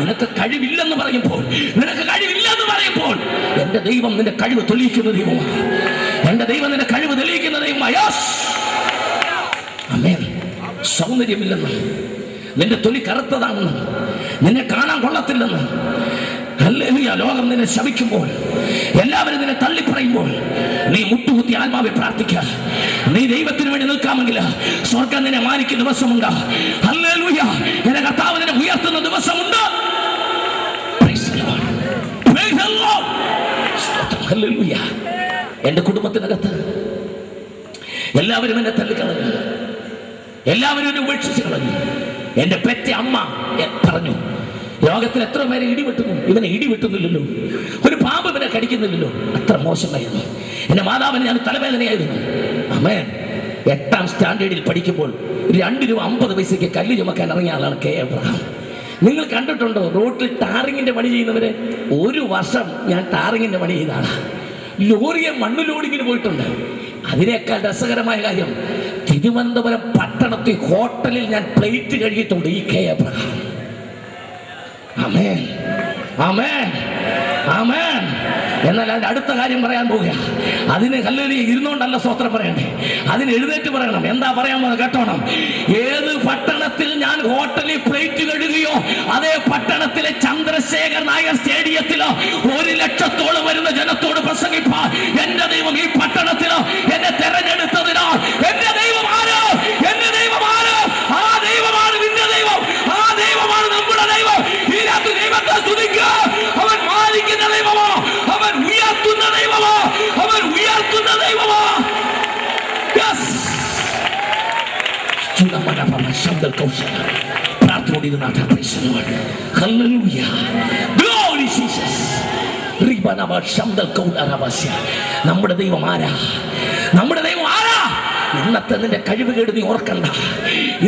നിനക്ക് കഴിവില്ലെന്ന് പറയുമ്പോൾ, നിനക്ക് കഴിവില്ലെന്ന് പറയുമ്പോൾ എന്റെ ദൈവം നിന്റെ കഴിവ് തെളിയിക്കുന്ന ദൈവമാണ്. എന്റെ ദൈവം നിന്റെ കഴിവ് തെളിയിക്കുന്ന ദൈവമാണ്. ആമേൻ. സൗന്ദര്യമില്ലെന്ന്, നിന്റെ തൊലി കറുത്തതാണെന്ന്, നിന്നെ കാണാൻ കൊള്ളത്തില്ലെന്ന്, ഹല്ലേലൂയ, ലോകം നിന്നെ ശപിക്കുമ്പോൾ, എല്ലാവരും നിന്നെ തള്ളിപ്പറയുമ്പോൾ, നീ മുട്ടുകുത്തി ആത്മാവിൽ പ്രാർത്ഥിക്കുക. നീ ദൈവത്തിന് വേണ്ടി നിൽക്കാമെങ്കിൽ സ്വർഗ്ഗം നിന്നെ മാനിക്കുന്ന ദിവസമുണ്ട്. ഹല്ലേലൂയ, എന്റെ കർത്താവ് നിന്നെ ഉയർത്തുന്ന ദിവസമുണ്ട്. ഹല്ലേലൂയ. എന്റെ കുടുംബത്തിനകത്ത് എല്ലാവരും എന്നെ തള്ളിക്കളഞ്ഞു, എല്ലാവരും എന്നെ ഉപേക്ഷിച്ച് കളഞ്ഞു. എന്റെ പെറ്റ അമ്മ പറഞ്ഞു, ലോകത്തിൽ എത്ര പേരെ ഇടിവെട്ടുന്നു, ഇവനെ ഇടിവെട്ടുന്നില്ലല്ലോ, ഒരു പാമ്പ് ഇവനെ കടിക്കുന്നില്ലല്ലോ. അത്ര മോശമായിരുന്നു. എന്റെ മാതാവിന് ഞാൻ തലവേദനയായിരുന്നു. ആമേൻ. 8ാം സ്റ്റാൻഡേർഡിൽ പഠിക്കുമ്പോൾ 2 രൂപ 50 പൈസയ്ക്ക് കല്ല് ചുമക്കാൻ ഇറങ്ങിയ ആളാണ് കെ എബ്രഹാം. നിങ്ങൾ കണ്ടിട്ടുണ്ടോ റോട്ടിൽ ടാറിങ്ങിന്റെ പണി ചെയ്യുന്നവരെ? 1 വർഷം ഞാൻ ടാറിങ്ങിന്റെ പണി ചെയ്താണ്. ലോറിയെ മണ്ണ് ലോഡിങ്ങിന് പോയിട്ടുണ്ട്. അതിനേക്കാൾ രസകരമായ കാര്യം, തിരുവനന്തപുരം പട്ടണത്തിൽ ഹോട്ടലിൽ ഞാൻ പ്ലേറ്റ് കഴുകിയിട്ടുണ്ട്. ഈ കെ എബ്രഹാം. ആമേൻ, ആമേൻ, ആമേൻ. എന്നാൽ അതിന്റെ അടുത്ത കാര്യം പറയാൻ പോവുക. അതിന് ഹല്ലേലൂയ ഇരുന്നോണ്ടല്ല സ്തോത്രം പറയണ്ടേ, അതിന് എഴുന്നേറ്റ് പറയണം. എന്താ പറയാൻ പോകുന്നത് കേട്ടോണം. ഏത് പട്ടണത്തിൽ ഞാൻ ഹോട്ടലിൽ പ്ലേറ്റ് കഴുകിയോ, അതേ പട്ടണത്തിലെ ചന്ദ്രശേഖർ നായർ സ്റ്റേഡിയത്തിലോ 1 ലക്ഷത്തോളം വരുന്ന ജനത്തോട് പ്രസംഗിപ്പാൻ എന്റെ ദൈവം ഈ പട്ടണത്തിലോ എന്നെ തെരഞ്ഞെടുത്തതിനോ. എന്റെ ദൈവം ആരോ? എന്റെ ദൈവം ആരോ? ആ ദൈവമാണ് നിന്റെ ദൈവം, ആ ദൈവമാണ് നമ്മുടെ ദൈവം. ഈ രാത്രി ദൈവത്തെ സ്തുതിക്കുക. അവൻ മാനിക്കുന്ന ദൈവമോ, അവൻ ഉയർത്തുന്ന ദൈവമോ, അവൻ ഉയർത്തുന്ന ദൈവമോ. നമ്മുടെ ദൈവം ആരാ? നമ്മുടെ ദൈവം ആരാ? ഇന്നത്തെ നിന്റെ കഴിവുകേട് നീ ഓർക്കണ്ട.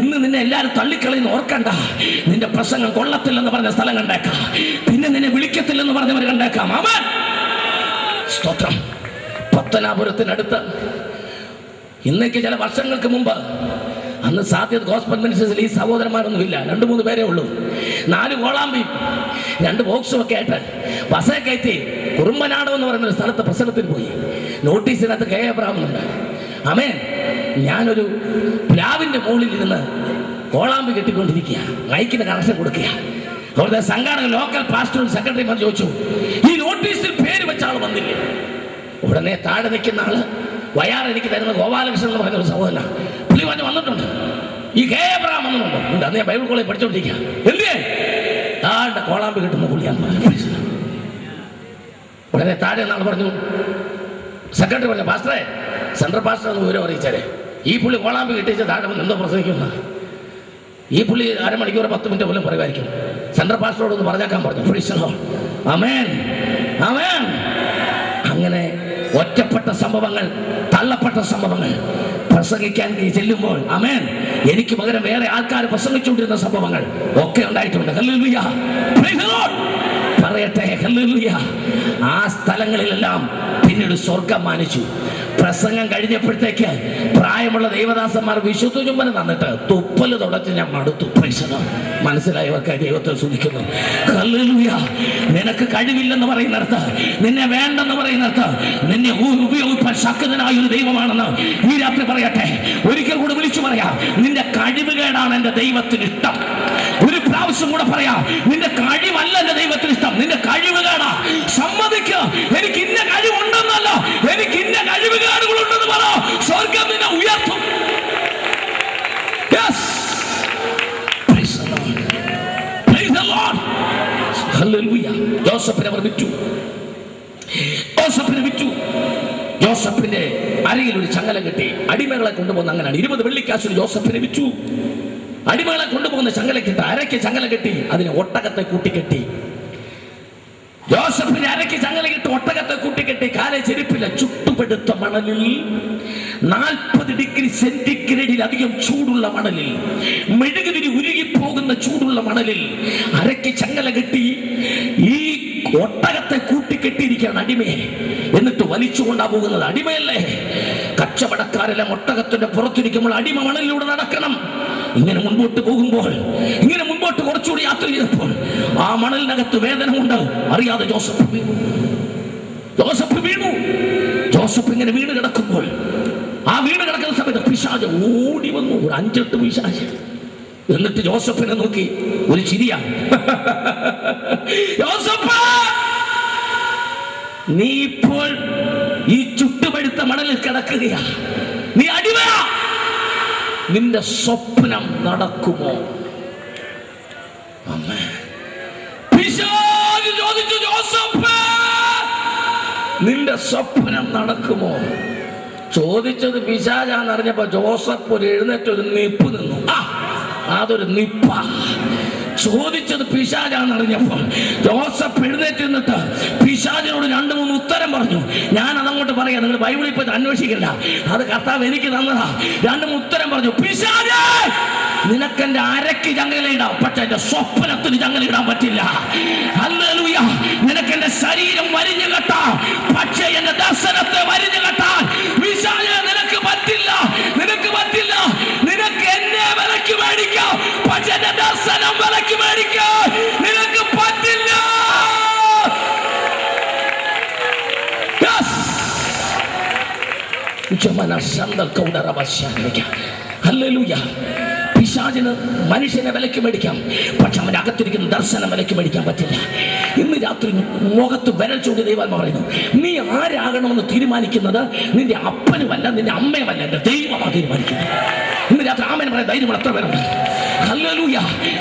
ഇന്ന് നിന്നെ എല്ലാവരും തള്ളിക്കളയുന്ന ഓർക്കണ്ട. നിന്റെ പ്രസംഗം കൊള്ളത്തില്ലെന്ന് പറഞ്ഞ സ്ഥലം കണ്ടേക്കാം, പിന്നെ നിന്നെ വിളിക്കത്തില്ലെന്ന് പറഞ്ഞവർ കണ്ടേക്കാം. ആമേൻ. സ്തോത്രം. പത്തനാപുരത്തിനടുത്ത് ഇന്നേക്ക് ചില വർഷങ്ങൾക്ക് മുമ്പ്, അന്ന് സാധ്യത ഗോസ്പൽ മിനിസ്ട്രീസിൽ ഈ സഹോദരന്മാരൊന്നുമില്ല, 2-3 പേരേ ഉള്ളൂ. 4 കോളാമ്പി 2 ബോക്സും ഒക്കെ ആയിട്ട് ബസ്സേ കയറ്റി കുറുമ്പനാടം എന്ന് പറയുന്ന ഒരു സ്ഥലത്ത് പ്രസംഗത്തിന് പോയി. നോട്ടീസിനകത്ത് കെ എബ്രഹാം ഉണ്ട്. ആമേൻ. ഞാനൊരു പ്ലാവിന്റെ മുകളിൽ ഇരുന്ന് കോളാമ്പി കെട്ടിക്കൊണ്ടിരിക്കുക, മൈക്കിന് കണക്ഷൻ കൊടുക്കുക. അവിടുത്തെ സംഘാടക ലോക്കൽ പാസ്റ്ററും സെക്രട്ടറിമാർ ചോദിച്ചു, ഈ നോട്ടീസിൽ പേര് വെച്ച ആൾ വന്നില്ലേ? ഉടനെ താഴെ നിൽക്കുന്ന ആള് വയാർ എനിക്ക് തരുന്ന ഗോപാലകൃഷ്ണൻ എന്ന് പറയുന്ന ഒരു സഹോദരനാണ്. പുള്ളി വന്നിട്ടുണ്ട്. ഈ കെ എബ്രഹാം വന്നിട്ടുണ്ട്. അന്ന് ഞാൻ ബൈബിൾ കോളേജ് പഠിച്ചോണ്ടിരിക്കുക. എന്തേ താഴെ കോളാമ്പി കിട്ടുന്ന പുള്ളിയാന്ന് പറഞ്ഞു. ഉടനെ താഴെ നാൾ പറഞ്ഞു, സെക്രട്ടറി പറഞ്ഞു, പാസ്റ്ററെ, സെൻട്രൽ പാസ്റ്റർ എന്ന് വിവരം അറിയിച്ചാലേ, ഈ പുള്ളി കോളാമ്പി കിട്ടിച്ച് താഴെ വന്ന് എന്തോ പ്രസംഗിക്കുന്ന. ഈ പുള്ളി അരമണിക്കൂർ 10 മിനിറ്റ് പോലും പറയുമായിരിക്കും. സെൻട്രൽ പാസ്റ്ററോട് ഒന്ന് പറഞ്ഞേക്കാൻ പറഞ്ഞു. Praise the lord. ആമേൻ, ആമേൻ. അങ്ങനെ ഒറ്റപ്പെട്ട സംഭവങ്ങൾ, തള്ളപ്പെട്ട സംഭവങ്ങൾ, പ്രസംഗിക്കാൻ ചെല്ലുമ്പോൾ ആമേൻ എനിക്ക് പകരം വേറെ ആൾക്കാർ പ്രസംഗിച്ചുകൊണ്ടിരുന്ന സംഭവങ്ങൾ ഒക്കെ ഉണ്ടായിട്ടുണ്ട്. ഹല്ലേലൂയ, പ്രൈസ് ദി ലോർഡ് പറയട്ടെ. ഹല്ലേലൂയ. ആ സ്ഥലങ്ങളിലെല്ലാം പിന്നീട് സ്വർഗം മാനിച്ചു. പ്രസംഗം കഴിഞ്ഞപ്പോഴത്തേക്ക് പ്രായമുള്ള ദൈവദാസന്മാർ വിശുദ്ധ ചുംബനം തന്നിട്ട് തുപ്പല് തുടച്ച് ഞാൻ മടുത്തു. മനസ്സിലായവർക്ക് ദൈവത്തെ സ്തുതിക്കുന്നു. ഹല്ലേലൂയ. നിനക്ക് കഴിവില്ലെന്ന് പറയുന്നിടത്ത്, നിന്നെ വേണ്ടെന്ന് പറയുന്നിടത്ത്, നിന്നെ ഉപയോഗിക്കാൻ ശക്തനായ ഒരു ദൈവമാണെന്ന് ഈ രാത്രി പറയട്ടെ. ഒരിക്കൽ കൂടെ വിളിച്ചു പറയാം, നിന്റെ കഴിവുകേടാണ് എൻ്റെ ദൈവത്തിന് ഇഷ്ടം. ഒരു പ്രാവശ്യം കൂടെ പറയാം, നിന്റെ കഴിവല്ല എൻ്റെ ദൈവത്തിന് ഇഷ്ടം, നിന്റെ കഴിവുകേടാ. സമ്മതിക്കുക, എനിക്ക് ഇന്ന കഴിവുണ്ടെന്നല്ല, എനിക്ക് ഇന്ന കഴിവുകേടുകളുണ്ടെന്ന് പറ. സ്വർഗം നിന്നെ ഉയർത്തും. Yes. Praise the Lord. Praise the Lord. Hallelujah. ജോസഫിനെ അവർ വിറ്റു. ജോസഫിനെ വിറ്റു. ജോസഫിന്റെ അരയിൽ ഒരു ചങ്ങല കെട്ടി അടിമകളെ കൊണ്ടുപോകുന്ന അങ്ങനെയാണ്. 20 വെള്ളിക്കാശിന് ജോസഫിനെ വിറ്റു. അടിമകളെ കൊണ്ടുപോകുന്ന ചങ്ങല കെട്ടി, അരയ്ക്ക് ചങ്ങല കെട്ടി, അതിനെ ഒട്ടകത്തെ കൂട്ടിക്കെട്ടി. ജോസഫിന് അരയ്ക്ക് ചങ്ങല കെട്ടി ഒട്ടകത്തെ കൂട്ടിക്കെട്ടി. കാലെ ചെരുപ്പില്ല. ചുട്ടുപെടുത്ത മണലിൽ, 40 ഡിഗ്രി സെന്റിഗ്രേഡിൽ അധികം ചൂടുള്ള മണലിൽ, മെഴുകുതിരി ഉരുകിപ്പോകുന്ന ചൂടുള്ള മണലിൽ അരയ്ക്ക് ചങ്ങല കെട്ടി ഈ ഒട്ടകത്തെ കൂട്ടിക്കെട്ടിയിരിക്കുകയാണ് അടിമയെ. എന്നിട്ട് വലിച്ചുകൊണ്ടാ പോകുന്നത്. അടിമയല്ലേ? കച്ചവടക്കാരെല്ലാം ഒട്ടകത്തിന്റെ പുറത്തിരിക്കുമ്പോൾ അടിമ മണലിലൂടെ നടക്കണം. ഇങ്ങനെ മുൻപോട്ട് പോകുമ്പോൾ, ഇങ്ങനെ മുൻപോട്ട് കുറച്ചുകൂടി യാത്ര ചെയ്തപ്പോൾ ആ മണലിനകത്ത് വേദന ഉണ്ട്. അറിയാതെ ജോസഫ് വീണു. ജോസഫ് വീണു. ജോസഫ് ഇങ്ങനെ വീണ് കിടക്കുമ്പോൾ, ആ വീണ് കിടക്കുന്ന സമയത്ത് പിശാച് ഓടി വന്നു. ഒരു 5-8 പിശാച്. എന്നിട്ട് ജോസഫിനെ നോക്കി ഒരു ചിരിയാ. ജോസഫ്, നീ ഇപ്പോൾ ഈ ചുട്ടുപഴുത്ത മണലിൽ കിടക്കുകയാ. നീ അടിമയാ. നിന്റെ സ്വപ്നം നടക്കുമോ? പിശാച് ചോദിച്ചു, ജോസഫ്, നിന്റെ സ്വപ്നം നടക്കുമോ? ചോദിച്ചത് പിശാചാന്നറിഞ്ഞപ്പോ ജോസഫ് ഒരു എഴുന്നേറ്റ് ഒരു നിപ്പ് നിന്നു. അതൊരു നിപ്പ. ചോദിച്ചത് പിശാചാന്നറിഞ്ഞപ്പോൾ ജോസഫ് എഴുന്നേറ്റ് നിന്നിട്ട് പിശാചിനോട് 2-3 ഉത്തരം പറഞ്ഞു. ഞാൻ അതങ്ങോട്ട് പറയാം, നിങ്ങൾ ബൈബിളിൽ പോയി അന്വേഷിക്കണ്ട, അത് കർത്താവ് എനിക്ക് തന്നതാ. 2-3 ഉത്തരം പറഞ്ഞു. പിശാചേ, നിനക്കെന്റെ അരയ്ക്ക് ചങ്ങലയിടാം, പക്ഷെ എന്റെ സ്വപ്നത്തിന് ചങ്ങലയിടാൻ പറ്റില്ല. ഹല്ലേലൂയ. നിനക്കെന്റെ ശരീരം വരിഞ്ഞു കെട്ടാം, പക്ഷെ എന്റെ ദർശനത്തെ വരിഞ്ഞു കെട്ടാൻ പിശാചേ നിനക്ക് പറ്റില്ല. നിനക്ക് പറ്റില്ല. നിനക്ക് എന്നെ വിലക്ക് മേടിക്കാം, പക്ഷെ എന്റെ ദർശനം വിലക്ക് മേടിക്കാൻ നിനക്ക് പറ്റില്ല. ഹല്ലേലൂയ. പിശാചിന് മനുഷ്യനെ വിലക്ക് മേടിക്കാം, പക്ഷെ അവന്റെ അകത്തിരിക്കുന്ന ദർശനം വിലക്ക് മേടിക്കാൻ പറ്റില്ല. ഇന്ന് രാത്രി മുഖത്ത് വിരൽ ചൂണ്ടി ദൈവം പറയുന്നു, നീ ആരാകണമെന്ന് തീരുമാനിക്കുന്നത് നിന്റെ അപ്പനുമല്ല, നിന്റെ അമ്മയുമല്ല, എന്റെ ദൈവമാണ് തീരുമാനിക്കുന്നത്. ഇന്ന് രാത്രി ആമേൻ പറയാൻ ധൈര്യമുള്ള എത്ര പേരുണ്ട്? ഹല്ലേലൂയ.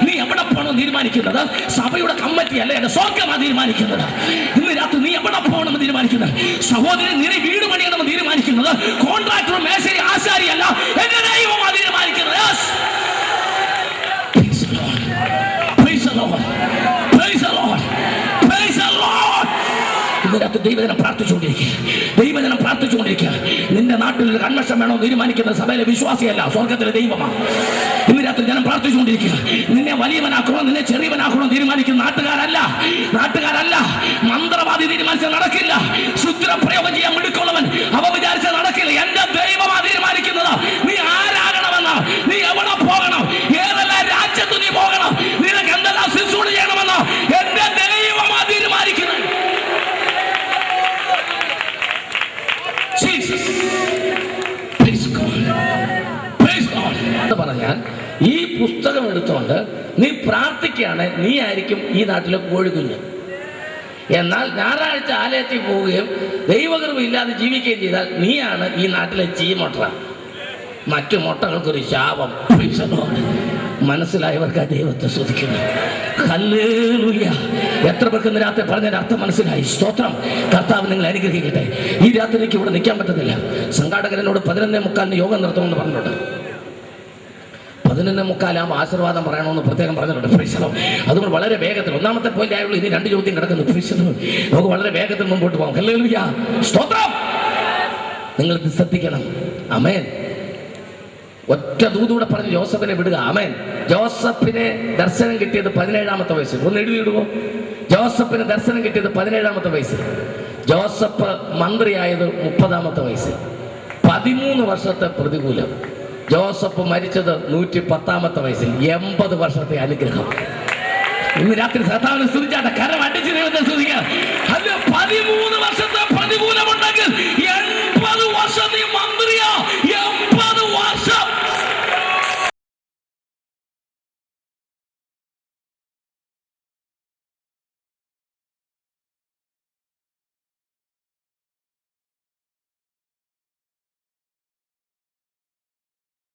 നീ എവിടെ പോകണം തീരുമാനിക്കുന്നത് സഭയുടെ കമ്മിറ്റി അല്ല, എന്റെ സ്വർഗ്ഗമാണ് തീരുമാനിക്കുന്നത്. ഇന്ന് രാത്രി നീ എവിടെ പോകണമെന്ന് തീരുമാനിക്കുന്നത് സഹോദരൻ, നീ വീട് പണിയണമെന്ന് തീരുമാനിക്കുന്നത് കോൺട്രാക്ടറും മേശരി ആശാരിയല്ല, എന്റെ ദൈവമാണ് തീരുമാനിക്കുന്നത്. ദൈവജനം പ്രാർത്ഥിച്ചുകൊണ്ടിരിക്കുക. നിന്റെ നാട്ടിൽ ഒരു കൺവെൻഷൻ വേണോ തീരുമാനിക്കുന്ന സഭയിലെ വിശ്വാസിയല്ല, സ്വർഗത്തിലെ ദൈവമാണ്. ഇന്ന് രാത്രി ജനം പ്രാർത്ഥിച്ചുകൊണ്ടിരിക്കുക. നിന്നെ വലിയവനാക്കണോ നിന്നെ ചെറിയവനാക്കണോ തീരുമാനിക്കുന്ന നാട്ടുകാരല്ല. മന്ത്രവാദി തീരുമാനിച്ചാൽ നടക്കില്ല. ശുദ്രപ്രയോഗം ചെയ്യാൻ മിടുക്കുള്ളവൻ അവ വിചാരിച്ചാൽ നടക്കില്ല. എന്റെ ദൈവമാണ് തീരുമാനിക്കുന്നത്. നീ ആരാകണമെന്ന്, നീ എവിടെ പോകണം, ഏതെല്ലാം രാജ്യത്ത് നീ പോകണം, നിനക്ക് എന്തെല്ലാം ശുശ്രൂഷ ചെയ്യണമെന്ന് എന്റെ ദൈവമാണ് തീരുമാനിക്കുന്നത്. പറഞ്ഞാൽ ഈ പുസ്തകം എടുത്തുകൊണ്ട് നീ പ്രാർത്ഥിക്കുകയാണ്, നീ ആയിരിക്കും ഈ നാട്ടിലെ കോഴിക്കുഞ്ഞ്. എന്നാൽ ഞായറാഴ്ച ആലയത്തിൽ പോവുകയും ദൈവകൃപ ഇല്ലാതെ ജീവിക്കുകയും ചെയ്താൽ നീയാണ് ഈ നാട്ടിലെ ചീമൊട്ട. മറ്റു മുട്ടകൾക്കൊരു ശാപം. മനസ്സിലായവർക്ക് ദൈവത്തെ സ്തുതിക്കുന്നു. ഹല്ലേലൂയ. എത്ര പേർക്ക് ഇന്ന് രാത്രി പറഞ്ഞതിന്റെ അർത്ഥം മനസ്സിലായി? സ്തോത്രം. കർത്താവ് നിങ്ങൾ അനുഗ്രഹിക്കട്ടെ. ഈ രാത്രിക്ക് ഇവിടെ നിൽക്കാൻ പറ്റത്തില്ല. സംഘാടകരനോട് 11:45 യോഗം നടത്തുമെന്ന് പറഞ്ഞിട്ടുണ്ട്. 11 മുക്കാലാകുമ്പോൾ ആശീർവാദം പറയണമെന്ന് പ്രത്യേകം പറഞ്ഞിട്ടുണ്ട്. Price the Lord. അതുകൊണ്ട് വളരെ വേഗത്തിൽ ഒന്നാമത്തെ പോയിന്റ് ആയുള്ളൂ. ഇനി 2 ചോദ്യം കിടക്കുന്നു. Price the Lord. നമുക്ക് വളരെ വേഗത്തിൽ മുമ്പോട്ട് പോകാം. ഹല്ലേലൂയ, സ്തോത്രം. നിങ്ങൾ ഇത് ശ്രദ്ധിക്കണം. ആമേൻ. ഒറ്റ ദൂതൂടെ പറഞ്ഞ് ജോസഫിനെ വിടുക. ആമേൻ. ജോസഫിനെ ദർശനം കിട്ടിയത് 17-ാമത്തെ വയസ്സിൽ. ഒന്ന് എഴുതിയിടുവോ? ജോസഫിന് ദർശനം കിട്ടിയത് 17-ാമത്തെ വയസ്സിൽ. ജോസഫ് മന്ത്രിയായത് 30-ാമത്തെ വയസ്സിൽ. 13 വർഷത്തെ പ്രതികൂലം. ജോസഫ് മരിച്ചത് 110-ാമത്തെ വയസ്സിൽ. 80 വർഷത്തെ അനുഗ്രഹം. ഇന്ന് രാത്രി കർത്താവിനെ സ്തുതിച്ചാട്ടെ. കരം അടിച്ച് ദൈവത്തെ സ്തുതിക്കാം. 13 വർഷത്തെ പ്രതികൂലമുണ്ടെങ്കിൽ 80 വർഷം നീ മന്ത്രിയാ.